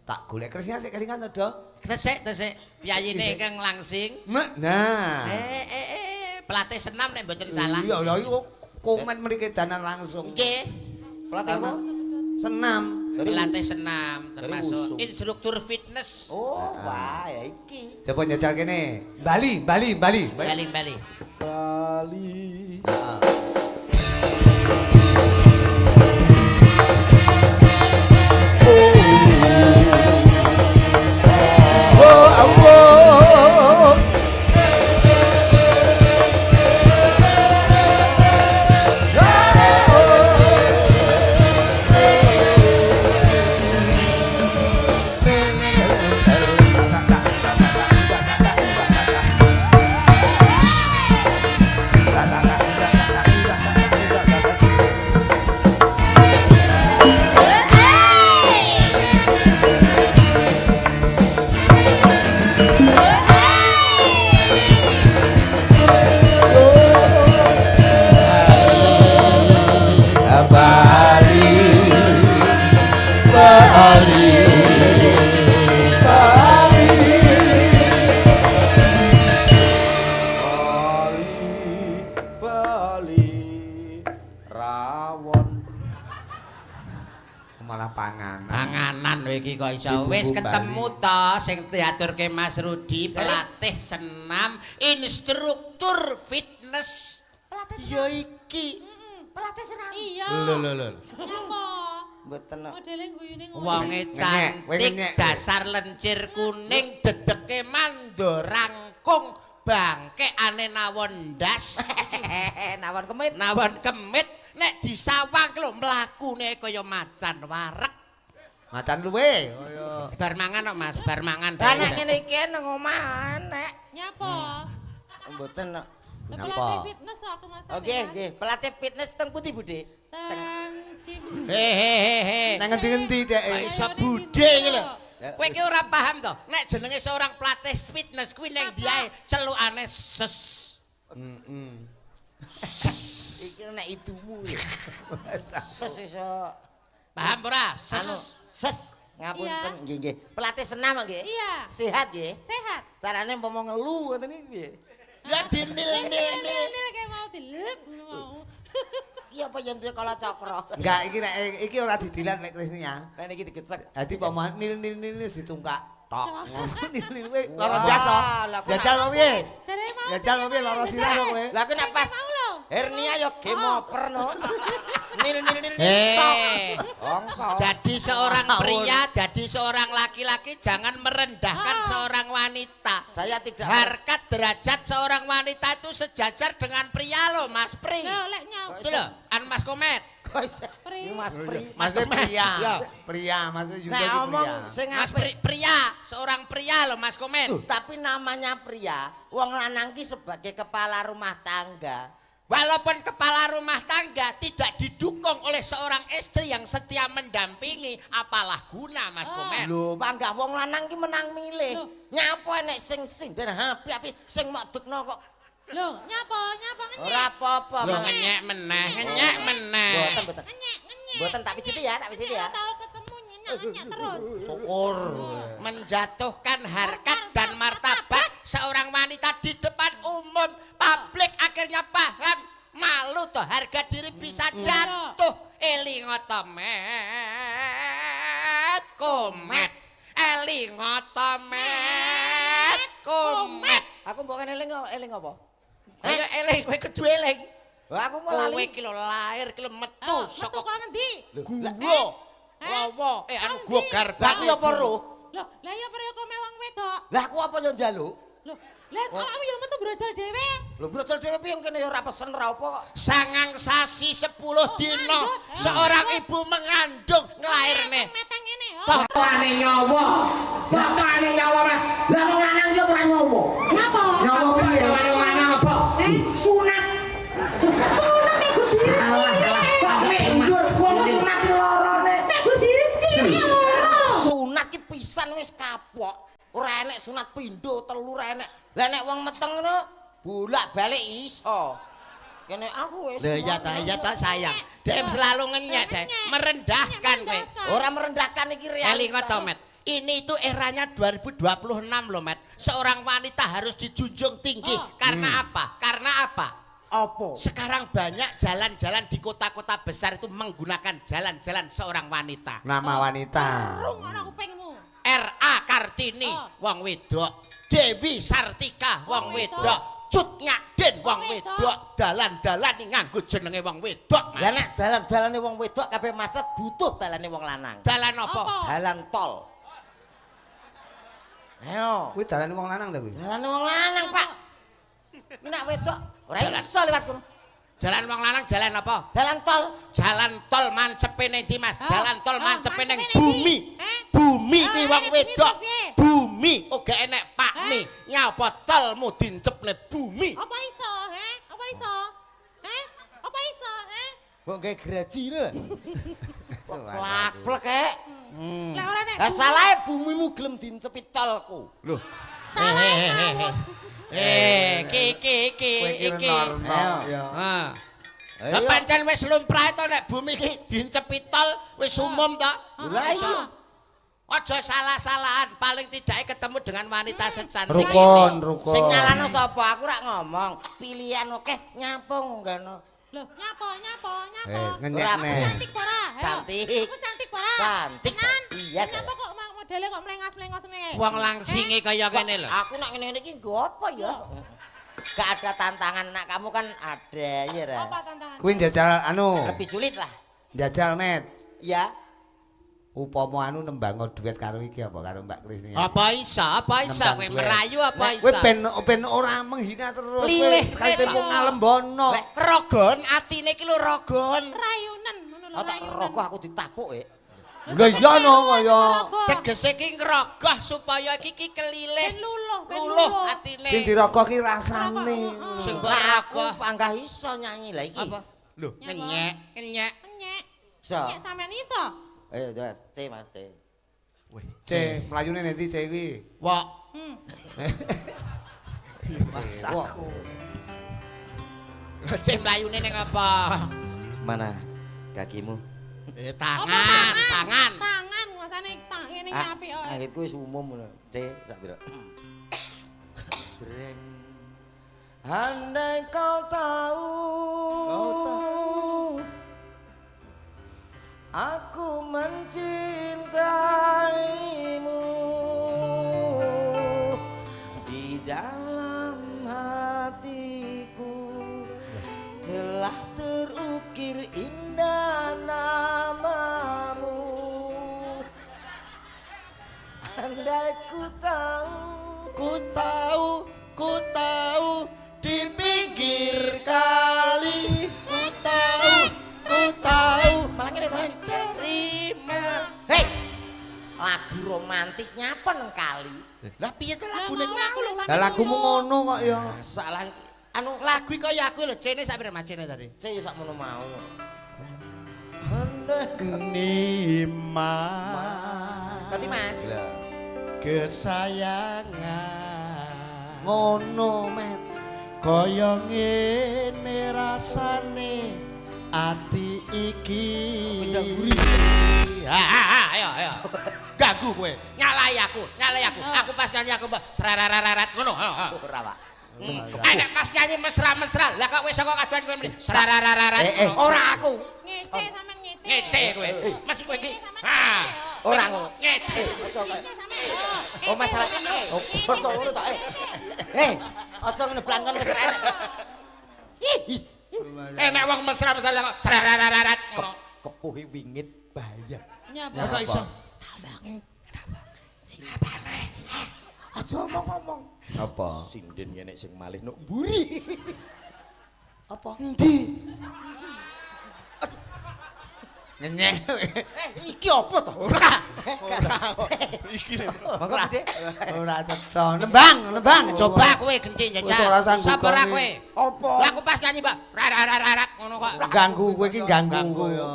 Tak golek Krisnia sik kelingan to, Do. Tesik piyayine ingkang langsing. Nah. Pelatih senam nek mboten salah. Iya lha iku komen mriki danan langsung. Nggih. Pelatih apa? Senam. Pelatih senam termasuk wushu. instruktur fitness. Oh, wah ya iki. Coba njajal kene. Bali. Bali. Bali. Oh, Allah. Bali rawon. Malah panganan. Panganan kowe iki kok iso. Ibu Wis Bali. ketemu to sing diaturke Mas Rudi, pelatih senam, instruktur fitness. Ya iki. Pelatih senam. Iya. Lho. Nyapa? Mboten kok. Modele guyune ngono. Wonge kowe cantik, ngenyek. dasar lencir kuning, dedeke mando rangkung, bangkekane nawon ndas. Nawon kemit. Nawon kemit nek disawang lho mlakune kaya macan wareg. Macan luwe. Kaya Bar mangan kok Mas, bar mangan. Lah nek ngene iki nang omah nek. Nyapa? Mboten kok. Lah Nyapa? pelatih fitness aku Mas. Oke, nggih. Pelatih fitness teng pundi, Bude? Teng gym. Hehehe. nang ngendi-ngendi dek. Kok iso Ayo, budhe iki lho. Ya, Kowe iki ora paham to, nek jenenge seorang pelatih fitness kuwi ning diae celukane ses. Iki nek idumu lho. Ses iso Paham ora? anu Ses. ses ngapunten Iya. nggih nggih. Pelatih senam nggih. Iya. Sehat nggih. Sehat. Carane umpama ngelu ngoten iki piye? Ya dinil-nil. Nil kayak mau dilep mau. Iki apa yen duwe kala cakra. Enggak, iki ora didilat nek Krisnia. Lah niki digecek. Dadi pemain nil ditungkak. Tok. Nil kowe Wah, lara ndas to. lah kok Jajal nak- mau piye? Jare mau. Jajal mau piye lara sirah to kowe? Lah kok nek pas Mau lho. hernia ya game over no. Nil Eh. Ongko. Jadi seorang Ngawur. pria, jadi seorang laki-laki jangan merendahkan seorang wanita. Saya tidak Harkat derajat seorang wanita itu sejajar dengan pria loh, Mas Pri. Lho lek nyau. Itu loh, an Mas Komet. kok iso. Pri. Ini Mas Pri. Mas Komet. pria. Ya. Pria, maksud Yuda Nek iki omong pria. sing Mas apik. Pria, seorang pria loh, Mas Komet. Tapi namanya pria, wong lanang ki sebagai kepala rumah tangga. Walaupun kepala rumah tangga tidak didukung oleh seorang istri yang setia mendampingi, apalah guna Mas Komet? Lho, panggah wong lanang ki menang milih. Loh. Nyapa enek sing dan api-api sing mok dukno kok. Lho, nyapa ngenyek. Ora apa-apa. Lo malah. ngenyek meneh, ngenyek meneh. Boten. Ngenyek. Boten tak pijiti ya, tak pijiti ya. Tahu ketemu nyenyek terus. Syukur. Menjatuhkan harkat dan martabat seorang wanita di depan umum publik akhirnya paham malu toh harga diri bisa jatuh elingotomet komet elingotomet komet Aku mbok kene eling apa? ayo eling kowe kudu eling Lah aku mau kowe lali. ki lho lahir ki lho metu Oh, metu saka kok ngendi? guwa lawa anu guwa Lah garbang aku ya apa roh? Lho, lah ya pria kok mewang wedok. Lah aku apa yo njaluk? Lho, lah kok kamu ya metu brojol dhewe? Lho brocol dhewe piye kene ya ora pesen ora apa kok. sangang sasi 10 dino ngandut. seorang ibu mengandung ngelahirne Meteng ngene. bapakne nyawa bapakne nyawa Mas. Lah wong lanang ki ora nyowo. Napa? nyawa piye wong lanang apa Sunat. Sunat iku dhewe. Kok nek ndur wong sunat lorone enek. Lah nek wong meteng ngono bolak-balik iso. Kene aku wis. Lho iya ta sayang. Dek selalu ngenyek, Dek. Merendahkan kowe. Ora merendahkan iki Elinga realitas. to, Met. Ini itu eranya 2026 loh, Met. Seorang wanita harus dijunjung tinggi. Karena apa? Karena apa? Apa? Sekarang banyak jalan-jalan di kota-kota besar itu menggunakan jalan-jalan seorang wanita. Nama wanita. Rung ana kupingmu. R.A. Kartini, wong wedok. Dewi Sartika, wong wedok. Cut Nyaden, wong wedok. Dalan-dalan nganggo jenenge wong wedok, Lah Mas. nek dalan-dalane wong wedok kabeh macet butuh dalane wong lanang. Dalan apa? Dalan tol. Ayo. Kuwi dalane wong lanang ta kuwi? Dalane wong lanang, Pak. Iki nek wedok ora iso liwat kono. Jalan wong lanang jalan apa? Dalan tol. Jalan tol mancepe ning ndi, Mas? Jalan tol mancepe ning mancepe ning bumi. ndi? Bumi Oh, kuwi nek wong bumi wedok. terus piye? Bumi uga enek pakmi. Nyapa tolmu dinceple bumi. Apa iso, Apa iso? Apa iso, Kok gawe graji lho. Plak-plek kek. Lah ora nek Lah salahe bumimu gelem dincepi tolku. Lho. Iki. Ayo. Ah. Ayo. Lah pancen wis lumrah to nek bumi iki dincepi tol wis umum to. Lah iya. Aja salah-salahan, paling tidak ketemu dengan wanita secantik Rukun, ini. rukun. Sing nyalano sapa? Aku rak ngomong. Pilihan oke nyapung ngono. Lho, nyapa? Wes ngenyek Ora, neh. Cantik ora? Ayo. Cantik. Aku cantik ora? Cantik. Tenan? Iya. Nyapa kok modele kok mlengas-lengos ngene? Wong langsinge kaya kene lho. Aku nak ngene iki nggo apa ya? Gak ada tantangan nak kamu kan ada ya ra. Apa tantangan? Kuwi njajal anu, Lebih sulit lah. njajal Met. Ya. Upama anu nembang duet karo iki apa karo Mbak Krisni. Apa iso kowe merayu apa iso? Kowe ben ora menghina terus. Lilih, sekali lilih. tempo ngalembono. Rogon atine iki lho rogon. Rayunen ngono lho. Oh tak rokok aku ditapuk Lah iya no kaya Tegese iki ngrogoh supaya iki kelilih. Ben luluh, ben Luluh luluh. atine. sing dirogoh ki rasane. Sing Lah aku rogoh. panggah iso nyanyi lah iki. Apa? Lho, Nyapa? ngenyek. Nyek. Iso. Nyek sampean iso? Ayo Mas, C Mas C. C, mlayune nanti C kuwi. Wok. Wah, Cek mlayune ning apa? mana kakimu? Tangan. Tangan nguasane ngene nyapi kok. Anggitku wis umum ngono. C tak pira. Sreng. Andai kau tahu. Aku mencintaimu di dalam hatiku telah terukir indah namamu. Andai ku tahu di pinggir kali ku tahu malah kene terima. Hei, lagu romantis nyapa nang kali. Lah piye to Lah lagune mau kuwi? aku lho sampean. Lah lagumu ngono kok ya. Salah anu Lagu iki kaya aku lho, cene sak pira macene tadi. saya sak mono mau. Andai Nima. Tadi Mas. Kesayangan. Ngono, Met. Kaya ngene rasane ati iki. Ayo. Ganggu kowe. Nyalai aku. Aku pas nyanyi aku srarararat ngono. Ora, Pak. Nek pas nyanyi mesra-mesra, lah kok wis saka kaduan kowe mrene srarararat. Ora aku. Ngece sampean ngece. Ngece kowe. Mesti kowe iki. Ha. Ora ngono. Ngece. Oh masalah oh aja ngono tok aja ngene blangkon wis ra enak. Ih, Enek wong mesra-mesra kok srarararat ngono. kepuhi wingit bahaya. Nyapa? Kok iso? Aja ngomong. Apa? Sinden nek sing malih nuk mburi. Apa? Endi? Ngenyek. Iki apa to? Ora. Iki lho. Monggo Gede. Ora cetha. Nembang. Coba kowe genti Wis ora njajal. sanggup Sapa ora kene. kowe? Apa? Lah aku pas nyanyi, Mbak. Rarararat ngono kok. Ganggu kowe iki ganggu Ganggu. kowe ya.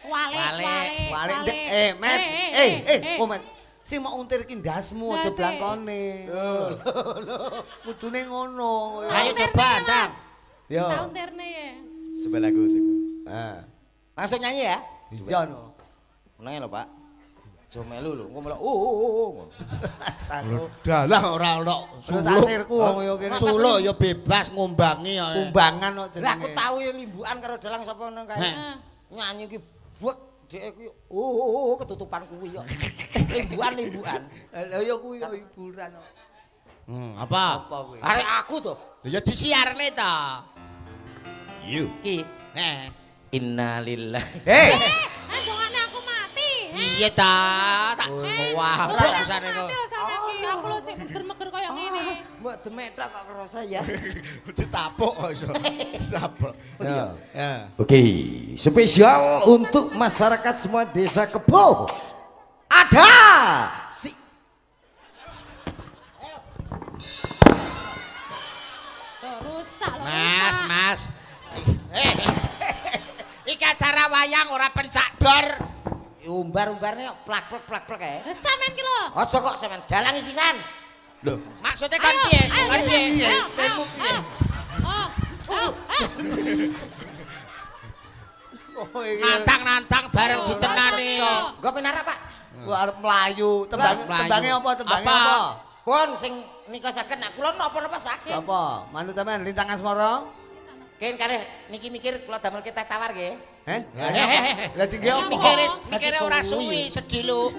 Wale. Met. Oh, Met. Sing mau untirke ndasmu Lah, aja sik. blangkone. Kudune ngono. Ayo coba, Dang. Yo. Tak unterne ya. Sebelaku. Ah. Langsung nyanyi ya. Iya no. Nang lho, Pak. Aja melu lho, engko malah oh. Asaku. Dalah ora ono Terus suluk. asirku wong yo kene Suluk ya bebas ngumbangi ya. kumbangan kok jenenge. Lah aku tau ya limbukan karo dalang sapa nang kae. Heeh. Nyanyi ki buek dhek kuwi ketutupan kuwi yo. Limbukan. Lah ya kuwi yo hiburan kok. Apa? Apa kuwi? Arek aku to. Ya disiarne ta. Yu. Ki innalillahi. Anjongane aku mati. Iya ta, tak wah rasane kok. Mati lho sampean ki. Aku lho sing meger-meger koyo ngene. Mbok demetok kok kerasa ya. Ditapuk kok iso. Ditapuk. Ya. Ya. Oke, spesial untuk masyarakat semua desa Kebo. Ada si Tuh, rusak lho. Mas, rusak. Mas. Iki acara wayang ora pencak dor. umbar-umbarnya plak-plak kae. Lah sampean ki lho. Aja kok sampean dalangi sisan. Lho, maksudnya kan piye? Kan piye? Ayo. Oh. Oh iki. Nantang-nantang bareng ditenani. Nggo penara, Pak. Gua arep melayu. Tembange apa? Tembange Apa? apa? Pun sing nikasaken nak kula napa-napa saged. Apa? Manut sampean lintang asmara? Ken kalih niki mikir kula damel kita tawar nggih. Heh? Lah tinggi apa? Mikire ora suwi sedih lu.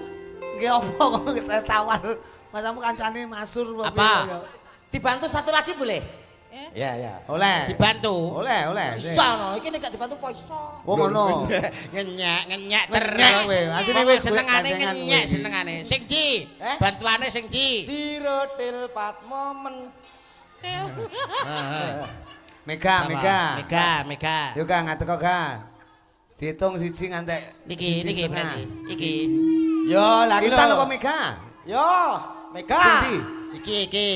Nggih apa kok kita tawar? Masamu kancane masur Apa? Dibantu satu lagi boleh? Eh? Ya. Oleh. Dibantu. Oleh. Iso no, iki nek gak dibantu po iso. Oh ngono. Ngenyek terus. Ngenyek kowe. Asline kowe senengane gandengan ngenyek kowe. senengane. Sing di? Bantuane sing di? Sirotil pat momen. Mega. Mega. Yo Kang, ngateko Kang. Diitung siji ngantek Niki setengah. berarti. Iki. Yo lagi Intan apa Mega? Yo, Mega. Sing di? Iki.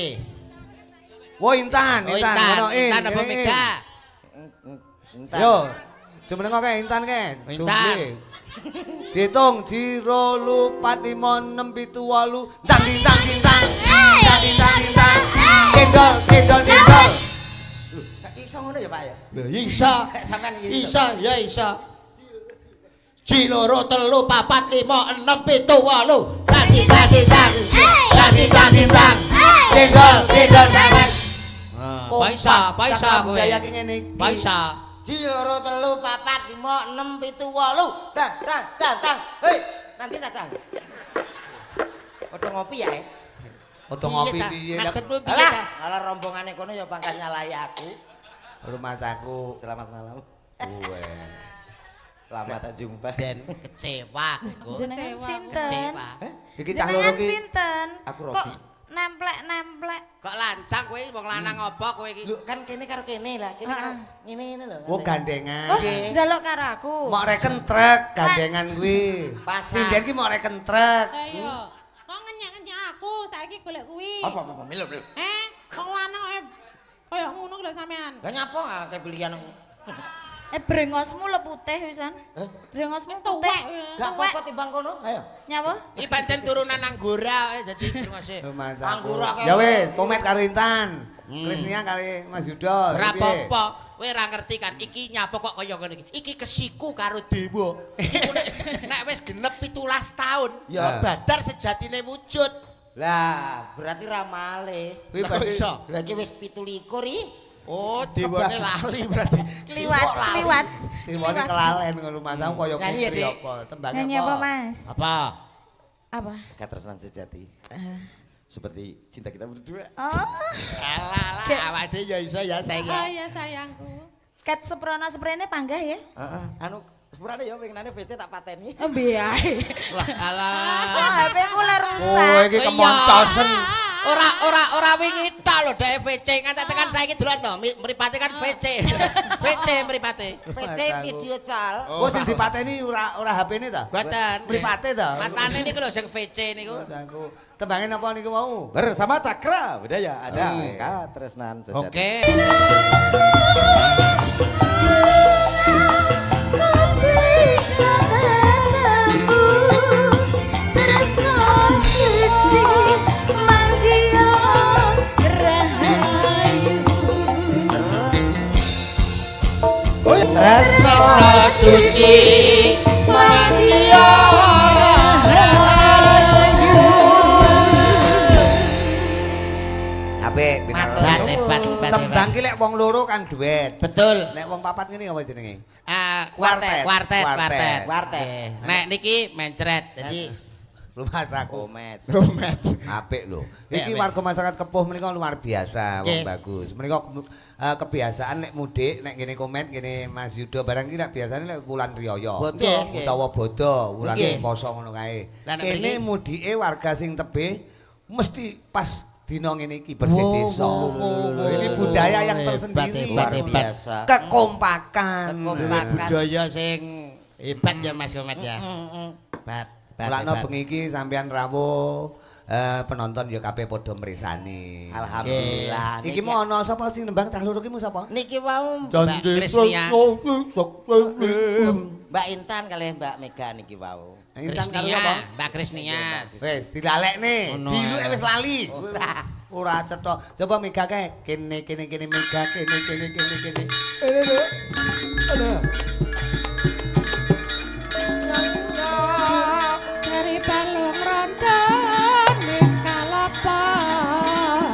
Wo Intan, Oh, Ngono Intan apa Mega? Intan. Yo. Jumeneng kok Intan Ken. Intan. Diitung 0 4 5 6 7 8 tang tintang tintang. Tang tintang tintang. Cendol. Iso ngono ya, Pak ya? Lho isa. Sampean iki. Isa. Ji loro telu papat lima enem pitu wolu. Tang. Cendol sampean. Paisa kowe. Gaya ngene iki. Paisa. Ji loro telu papat lima enem pitu wolu. Tang. Hei, nanti tatang. Padha ngopi ya. Foto ngopi piye? Maksudmu piye Alah, ta? ala rombongane kono ya pangkat nyalai aku. Rumah saku. Selamat malam. Kuwe. Selamat jumpa. Den kecewa kok. Jenengan sinten? Kecewa. Iki cah loro Jenengan ki. sinten? Aku Kok Robi. nemplek-nemplek? Kok lancang kowe wong lanang apa kowe iki? Lho kan kene karo kene lah, kene karo ngene lho. Wo gandengan. Oh, njaluk karo aku. Mok reken trek gandengan kuwi. Pasar. Sinden ki mok reken trek. Lah yo. Kok ngenyek-ngenyek aku saiki golek kuwi. Apa melu. Kok lanang koyo ngono lho sampean. Lah nyapa akeh belian. Brengosmu le putih wisan. Brengosmu Wis putih. tuwek. Gak apa-apa timbang kono. Ayo. Nyapa? Iki pancen turunan Anggora dadi termasuk. Rumah Anggura saku. kae. Ya wis, pomet karo Intan. Krisnia kali Mas Yudo. Ora apa-apa. Kowe ora ngerti kan iki nyapa kok kaya ngene iki. Iki kesiku karo dewa. Iku nek wis genep 17 taun, Ya. badar sejatine wujud. Lah, berarti ramale. Kuwi Lah kok berarti iso? Lah iki wis 17 iki. Oh, dewane lali berarti. Kliwat. timone kelalen ngono Mas saku kaya Nyanyi ya, putri Dik. apa. Tembang Nyanyi apa, Mas? Apa? Apa? Ketresnan sejati. Seperti cinta kita berdua. Oh, Alah, awake ya iso ya Oh saya. ya sayangku. ket seprono sprene panggah ya? Heeh. Anu sepurane ya pengenane VC tak pateni. Oh, biae. Lah, alah. Oh, HP ku le Oh, rusak. iki kemoncosen. Ora wingi tok lho dhek VC nganti tekan saiki dolan to. Mripate kan VC. VC mripate. VC video cal. Oh, sing dipateni ora HP-ne ta? Mboten. Mripate ta? Matane niku lho sing VC niku. Mas saku. Tembange napa niku mau? Bersama Cakra Budaya ada Oh. Ketresnan sejati. Oke. Bisa ketemu tresno tresno suci mantia Apik, tembang ki lek wong loro kan duet. betul. Nek wong papat ngene apa jenenge? Kuartet. Kuartet. Nek niki mencret. Jadi Rumah saku. Komet. Apik lho. Iki warga masyarakat Kepuh menika luar biasa, wong bagus. Menika kebiasaan nek mudik, nek ngene komen ngene Mas Yudo barang iki nek biasane nek wulan riyaya. Utawa bodo, wulan poso ngono kae. Kene mudike warga sing tebih mesti pas dina ngene iki bersih desa. Ini budaya yang tersendiri. Luar biasa. Kekompakan. budaya sing hebat ya Mas Komet ya. Mulane bengi iki sampean rawuh penonton ya kabeh padha mrisani. Alhamdulillah. Iki mau ana sapa sing nembang tah loro ki mu sapa? Niki wau Mbak Krisnia. Mbak Intan kali Mbak Mega niki wau. Intan karo apa? Mbak Krisnia. Wis dilalekne. Diluke wis lali. Ora cetha. Coba Mega kae. Kene Mega kene. Dari balung rondo ning kalapa.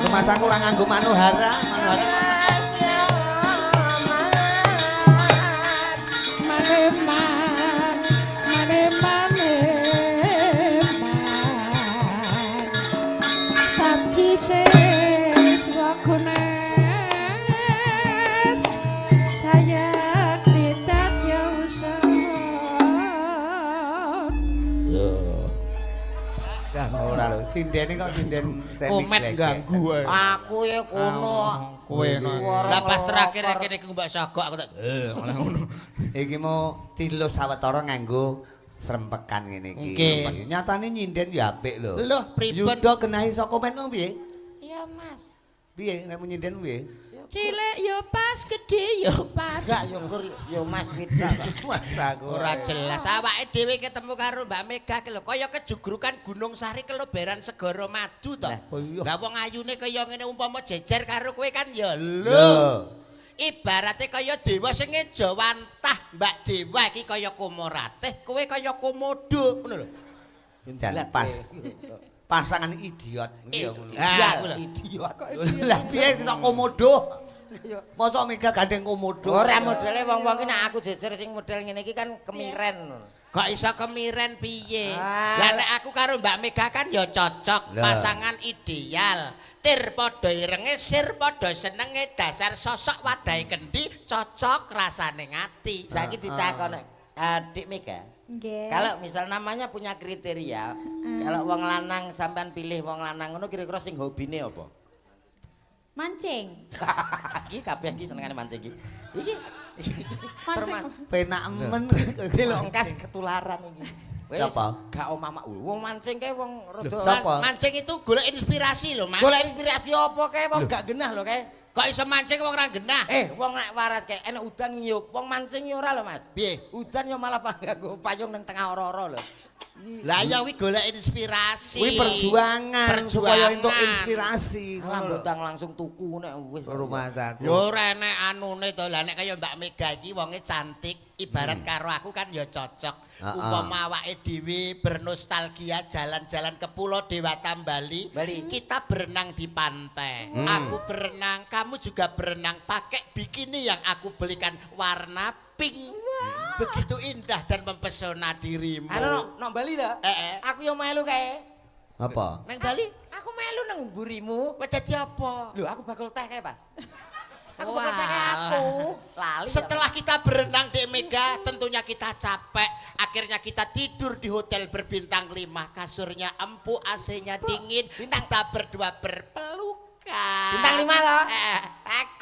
Rumah saku ora nganggo manuhara. Sabji ses wakunes saya tidak jauh. Kan ora lho, sindene kok sinden Komet ganggu ae. Aku ya kono. Kowe no. Lah pas terakhir kene ku Mbak Sagok aku tak malah ngono. Iki mau tilus sawetara nganggo srempekan ngene iki. Nggih. Nyatane nyinden ya apik lho. Lho pripun? Yuda genahi saka komenmu piye? Iya Mas. Piye nek nyinden piye? Cilik yo pas, gedhe yo pas. Gak yo ngur yo Mas Fitra. Masa aku Ora jelas awake dhewe ketemu karo Mbak Mega ki lho kaya kejugrukan Gunung Sari keloberan Segara Madu to. Lah wong ayune kaya ngene umpama jejer karo kowe kan ya lho. Ibarate kaya dewa sing ngeja wantah Mbak Dewa iki kaya Komoratih, kowe kaya Komodo ngono lho. Jan pas. Pasangan idiot. Idiot. Lah piye kok komodo? Mosok Mega gandeng komodo. Ora modele wong-wong ki nek aku jejer sing model ngene iki kan kemiren. Kok iso kemiren piye? Ah. Lah nek aku karo Mbak Mega kan ya cocok, pasangan ideal. Tir padha irenge, sir padha senenge, dasar sosok wadahe kendi cocok rasane ngati. Saiki ditakon Dik Mega. Nggih. Kalau misal namanya punya kriteria, kalau wong lanang sampean pilih wong lanang ngono kira-kira sing hobine apa? Mancing. Iki kabeh iki senengane mancing iki. Iki. Mancing. Penak men. Iki lho engkas ketularan iki. Wis Siapa? gak omah wong mancing kae wong rada Siapa? Mancing itu golek inspirasi lho, Mas. golek inspirasi apa kae wong gak genah lho kae. Kok iso mancing wong ora genah? Wong nek waras kae enek udan nyuk, wong mancing yo ora lho Mas. Piye? Udan yo malah nganggo payung nang tengah ora-ora lho. Lah ya kuwi golek inspirasi. Kuwi perjuangan supaya entuk inspirasi. Lah mbotang langsung tuku nek wis Rumah saku. Yo ora enek anune to. Lah nek kaya Mbak Mega iki wonge cantik, ibarat karo aku kan ya cocok. Umpama awake dhewe bernostalgia jalan-jalan ke Pulau Dewata Bali, kita berenang di pantai. Aku berenang, kamu juga berenang pakai bikini yang aku belikan warna pink. Begitu indah dan mempesona dirimu. Anu nang Bali ta? Aku yo melu kae. Apa? Nang Bali, aku melu nang mburimu. Wis dadi apa? Lho, aku bakul teh kae, Pas. Aku bakul teh kae aku. Lali. Setelah kita berenang di Mega, tentunya kita capek. Akhirnya kita tidur di hotel berbintang 5. Kasurnya empuk, AC-nya dingin. Kita berdua berpelukan. Bintang 5 to?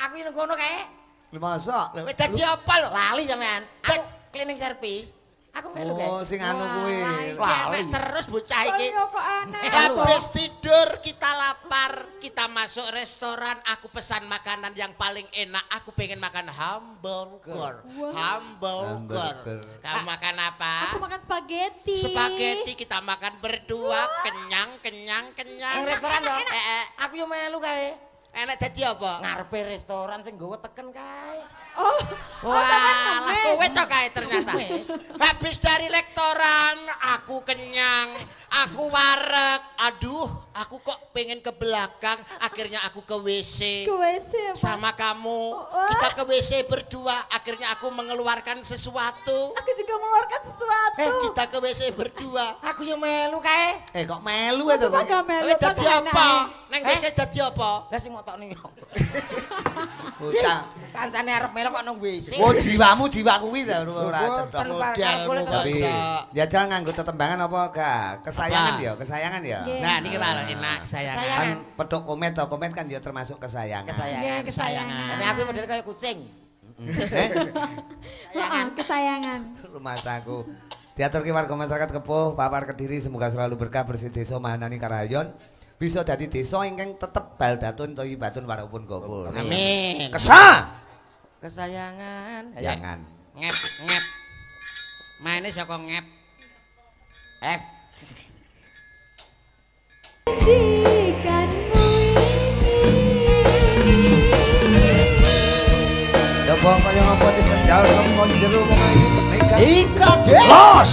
Aku nang kono kae. Masa? Wis dadi apa lho? Lali sampean. Aku cleaning service. Aku melu kae. Oh, sing anu kuwi. Lali terus bocah iki. Kok aneh. Habis tidur kita lapar, kita masuk restoran, aku pesan makanan yang paling enak. Aku pengen makan hamburger. Hamburger. Kamu makan apa? Aku makan spaghetti. Spaghetti kita makan berdua, kenyang. Nang restoran to? Aku yo melu kae. Enak dadi apa? Ngarepe restoran sing nggawa teken kae. Oh. Wah, Kowe to kae ternyata. Habis dari lektoran aku kenyang, aku wareg. Aduh, aku kok pengen ke belakang, akhirnya aku ke WC. Ke WC apa? Sama kamu. Kita ke WC berdua, akhirnya aku mengeluarkan sesuatu. Aku juga mengeluarkan sesuatu. Kita ke WC berdua. Aku yang melu kae. Kok melu itu kok? Gak melu. Kowe dadi apa? Nang WC dadi apa? Lah sing motokne yo. Bocah. Kancane arep melu kok nang WC. Oh jiwamu jiwa kuwi ta ora cetha. Modelmu Tapi kok. jajal nganggo tetembangan apa gak? Kesayangan Apa? ya, kesayangan ya. Nggih. Nah, niki malah enak sayangan. Kan petuk komet to, komet kan ya termasuk kesayangan. Kesayangan. Kesayangan. Ini aku model kayak kucing. Eh, Kesayangan. rumah saku. Diaturke warga masyarakat Kepuh, Papar Kediri semoga selalu berkah bersih desa Mahanani Karayon. Bisa dadi desa ingkang tetep baldatun thayyibatun warahpun gopur. Amin. Kesah. Kesayangan. Jangan. Ngep ngep. Maine saka ngep. F. Coba kaya ngapa disendal kok jero wong ayu. Psikodelos.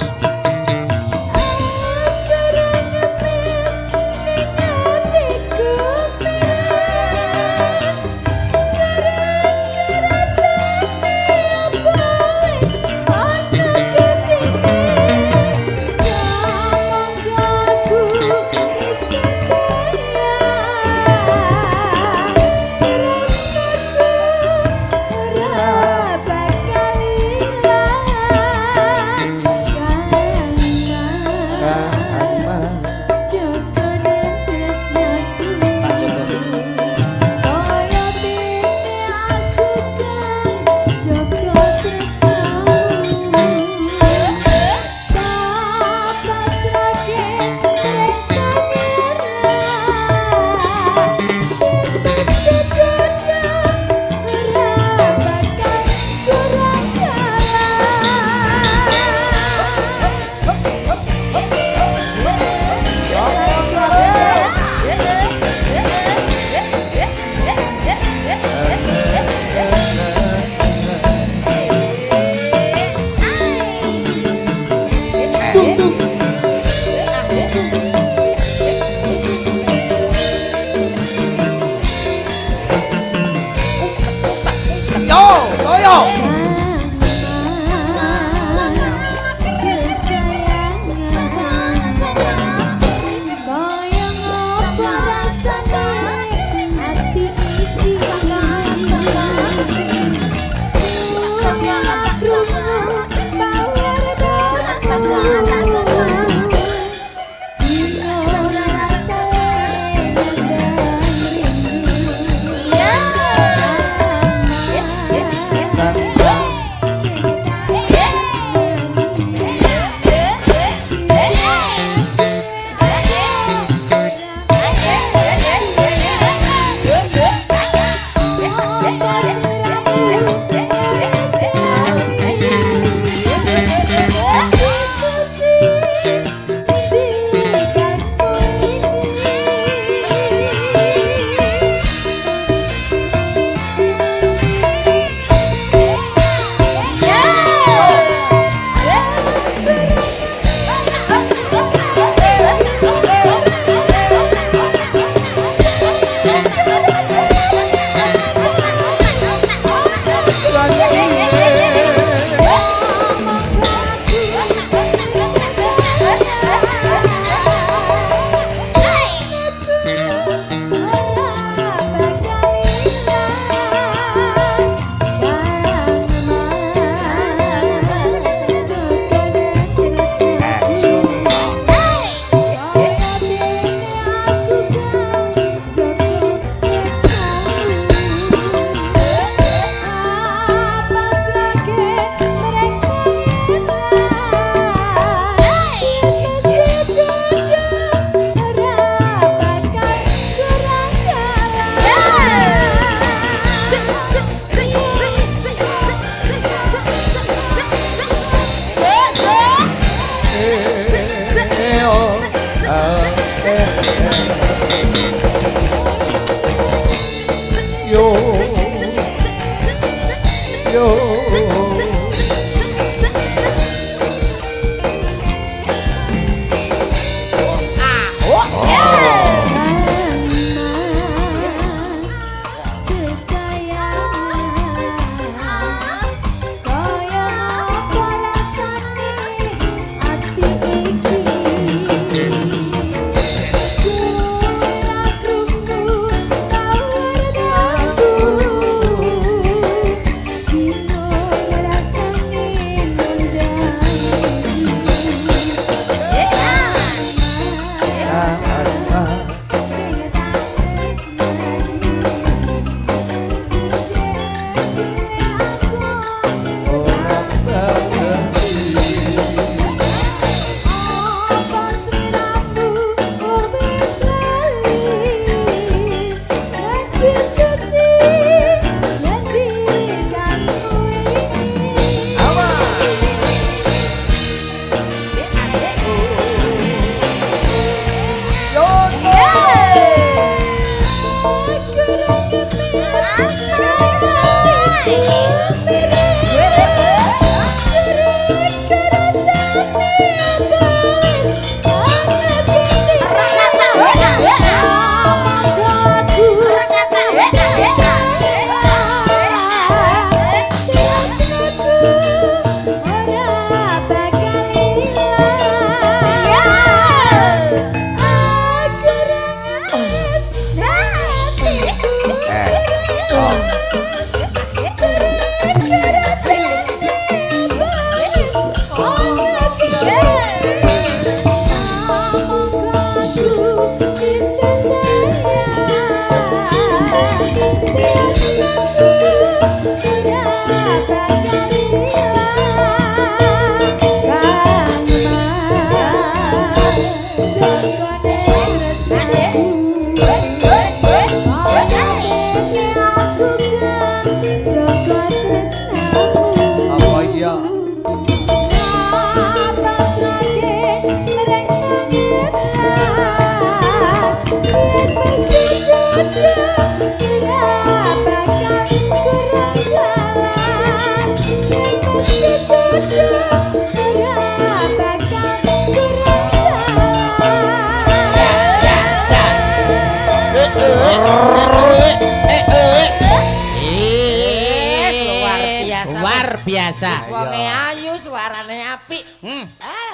luar biasa. Wonge ayu, suarane apik.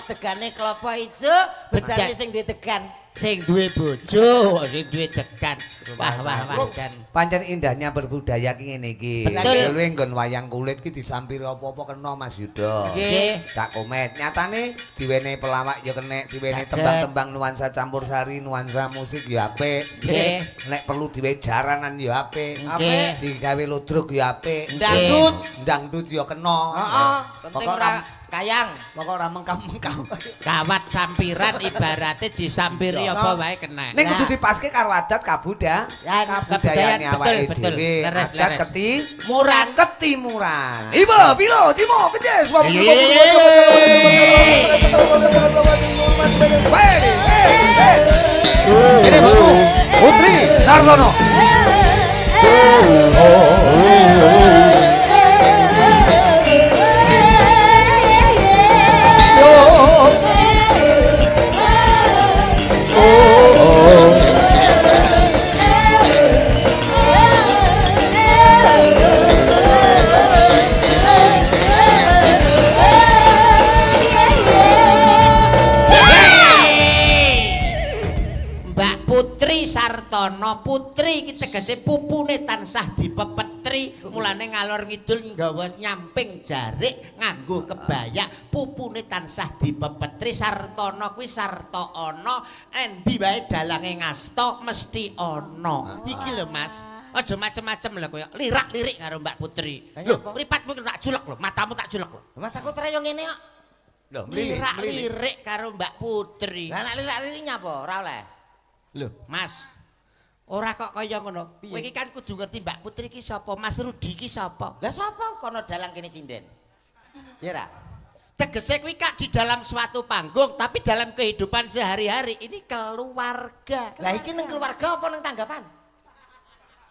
Tegane klopo ijo, bejane sing ditegan. Sing duwe bojo, sing duwe tekan. Wah dan Pancen indahnya berbudaya ki ngene iki. Betul. Luwe nggon wayang kulit ki disampiri apa-apa kena Mas Yuda. Nggih. Tak komet. Nyatane diwenehi pelawak ya kenek, diwenehi Saged. tembang-tembang nuansa campursari, nuansa musik ya apik. Nggih. Nek perlu diwehi jaranan ya apik. Nggih. Digawe ludruk ya apik. Dangdut. Dangdut ya kena. Heeh, penting Pokok ora kayang. Pokok ora mengkam-mengkam. kawat sampiran ibaratnya disampiri apa wae kena. Ning kudu dipaske karo adat kabudayaan Kebudayaan, awake betul, dhewe. leres, Adat leres. ketimuran, ketimuran. Ibu, pilo, timo, kejes. Ini baru Putri Sartono. Mbak Putri Sartono, putri iki tegese pupune tansah dipepetri, mulane ngalor ngidul nggawa nyamping jarik nganggo kebaya, pupune tansah dipepetri. Sartono kuwi sarta ana, endi wae dalange ngasta mesti ana. Iki lho Mas. Aja macem-macem lho koyo lirak-lirik karo Mbak Putri. Lho, mripatmu tak julek lho, matamu tak julek lho. Mataku treyo ngene kok. Loh, Lirak-lirik karo Mbak Putri. Lah nek lirak-lirik nyapa? Ora oleh. Loh, Mas. Ora kok kaya ngono. Kowe iki kan kudu ngerti Mbak Putri iki sapa, Mas Rudi iki sapa. Lah sapa kono dalang kene sinden? Ya ra. Tegese kuwi Kak di dalam suatu panggung, tapi dalam kehidupan sehari-hari ini keluarga. Lah iki ning keluarga apa ning tanggapan?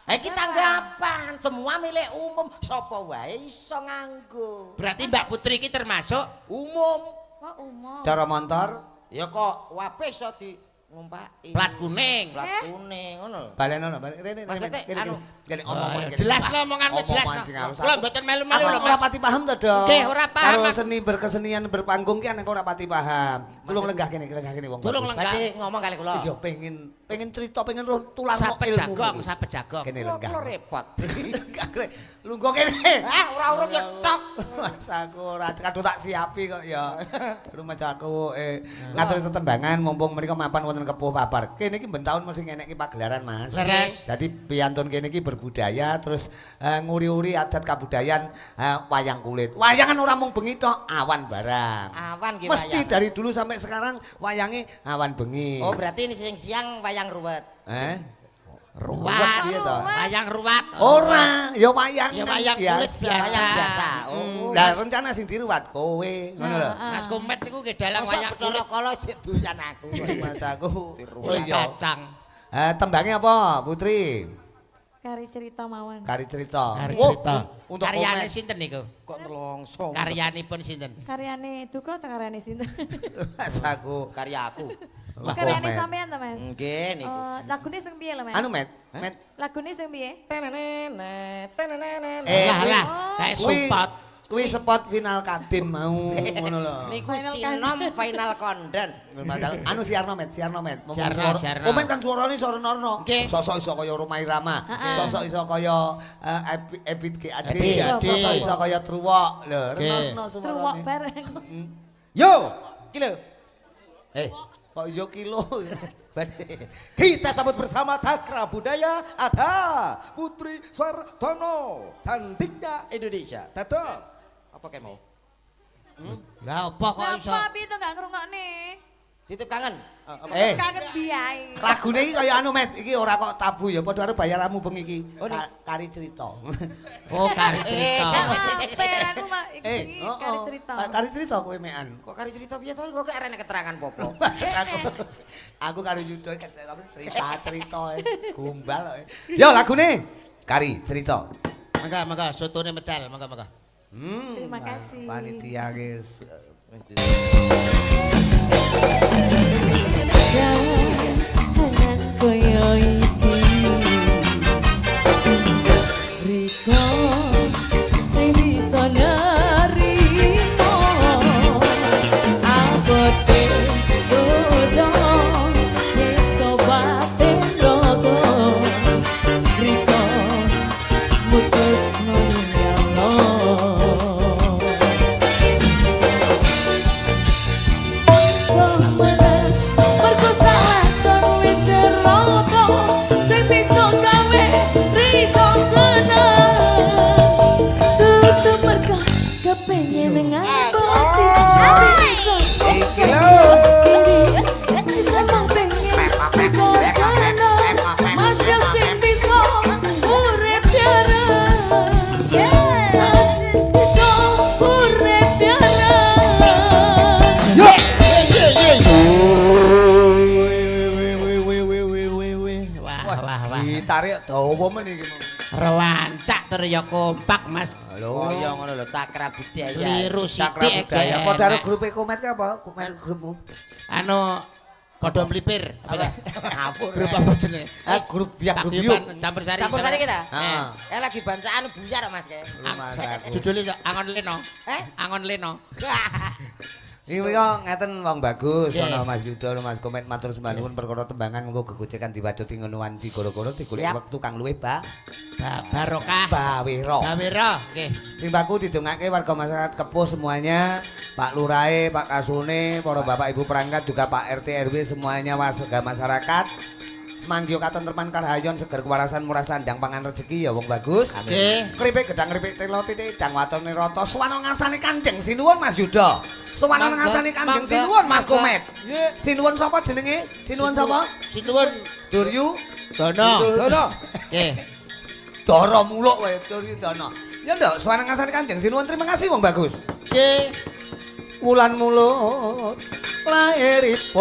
Lah iki tanggapan, semua milik umum, sapa wae iso nganggo. Berarti Mbak Putri iki termasuk Umum. Kok umum? Cara montor, Ya kok wape iso di ngumpaki. plat kuning. Plat kuning ngono. balen ono, balen rene. Maksudnya, anu, Jelas lo omonganmu jelas. Kula mboten melu-melu lho Ora Mas. pati paham to, Dok. Nggih, ora paham, Karo Mas. seni berkesenian berpanggung ki nek ora pati paham. Tulung lenggah kene wong. Tulung bagus. lenggah. Berarti ngomong kali kula. Iya pengen cerita, pengen tulang Sape jagong, sape jagong. Kene Kula lenggah. repot. Lungguh kene. Ah, ora urung nyetok. Mas aku ora kadung tak siapi kok ya. Rumah aku ngatur tetembangan mumpung mereka mapan wonten kepuh papar. Kene iki ben taun mesti ngenek pagelaran Mas. Leres. Dadi piyantun kene iki berbudaya terus nguri-uri adat kabudayaan wayang kulit. Wayangan ora mung bengi tok, awan barang. Awan ki Mesti wayang. dari dulu sampai sekarang wayange awan bengi. Oh, berarti ini siang wayang ruwet. Ruwat, piye to? wayang ruwat. Ora, ya wayang. Ya wayang kulit biasa. Wayang biasa. Oh. Lah rencana sing diruwat kowe, ngono lho. Mas Komet niku nggih dalang Wayang wayang kulit kala cek doyan aku. Mas aku. Oh kulit iya. kacang. Tembangnya apa, Putri? Kari cerita mawon. Kari cerita. Kari Oh, cerita. untuk Karyane komen. sinten niku? Kok nelongso. Karyanipun sinten? Karyane duka atau karyane sinten? Mas aku. Karya aku. Wah, Karyane komen. sampean to, Mas? Nggih niku. Lagune sing piye lho, Mas? Anu, Met. Lagune sing piye? Tenenenet, tenenenet. Lah kuwi- lah, kayak support. Kuwi spot final Kadim mau ngono lho. Niku Final sinom final kondan. Anu siarno Met. Siarno. Komen kan suarane sorno-orno. Nggih. Sosok iso kaya Rumah Irama, sosok iso kaya Ebit GAD, Ebit GAD. sosok iso kaya Truwok. Lho, Nggih. renono Truwok suarane. bareng. Yo, kilo. Kok yo kilo. Kita sambut bersama Cakra Budaya ada Putri Sartono, cantiknya Indonesia. Dados. Apa kayak mau? Lah apa kok iso? Apa itu enggak ngrungokne? Titip kangen. Kangen biae. Lagune iki kaya anu Met, iki ora kok tabu ya, padha karo bayaranmu bengi iki. Oh, Kari cerita. Oh, kari cerita. Peranku mah iki oh, kari cerita. Kari cerita kowe mekan. Kok kari cerita piye to? Kok gak arene keterangan popo. Aku karo Yudo cerita gombal kok. Yo lagune Kari cerita. Mangga sotone medal, mangga. Terima kasih. Panitia guys. Jangan koyo iki. Riko sing bisa kepengen nganti Iki lho. sama pengen masih sing bisa urip bareng bisa urip Wah. Ditarik dawa men iki. Rawancak tur ya kompak Mas. Halo. Kaya ngono lho takrab budaya. Kliru Sakra sithik budaya. Apa karo grup komet ki apa? Komet grupmu. Anu padha mlipir. Ngapur. Grup apa jenenge? Grup biak grup yuk. Paguyuban Campur Sari. Campur sari kita. Heeh. Lagi bancaan buyar Mas ke. Judulnya Angon Leno. Eh? Angon Leno. Iki kok ngeten wong bagus Nggih. ana Mas Yudo Mas Komet matur sembah nuwun perkara tembangan mengko gegocekan diwacoti ngono wanci goro-goro digolek wektu kang luwih Barokah. bawira. Bawira. Nggih. Timbaku didongake warga masyarakat Kepuh semuanya, Pak Lurahe, Pak Kasune, para Bapak Ibu perangkat juga Pak RT RW semuanya warga masyarakat. Manggio katenteman karhayon seger kewarasan murah sandang pangan rezeki ya wong bagus. Nggih. Kripik gedang kripik telo titik dang watone rata suwana ngarsane Kanjeng Sinuwun Mas Yuda. Suwana ngarsane Kanjeng Sinuwun Mas Komet. Sinuwun sapa jenenge? Sinuwun sapa? Sinuwun Duryu Dono. Nggih. Dara muluk wae Duryu Dono. Ya ndak suwana ngarsane Kanjeng Sinuwun terima kasih wong bagus. Nggih. Wulan mulut lairipun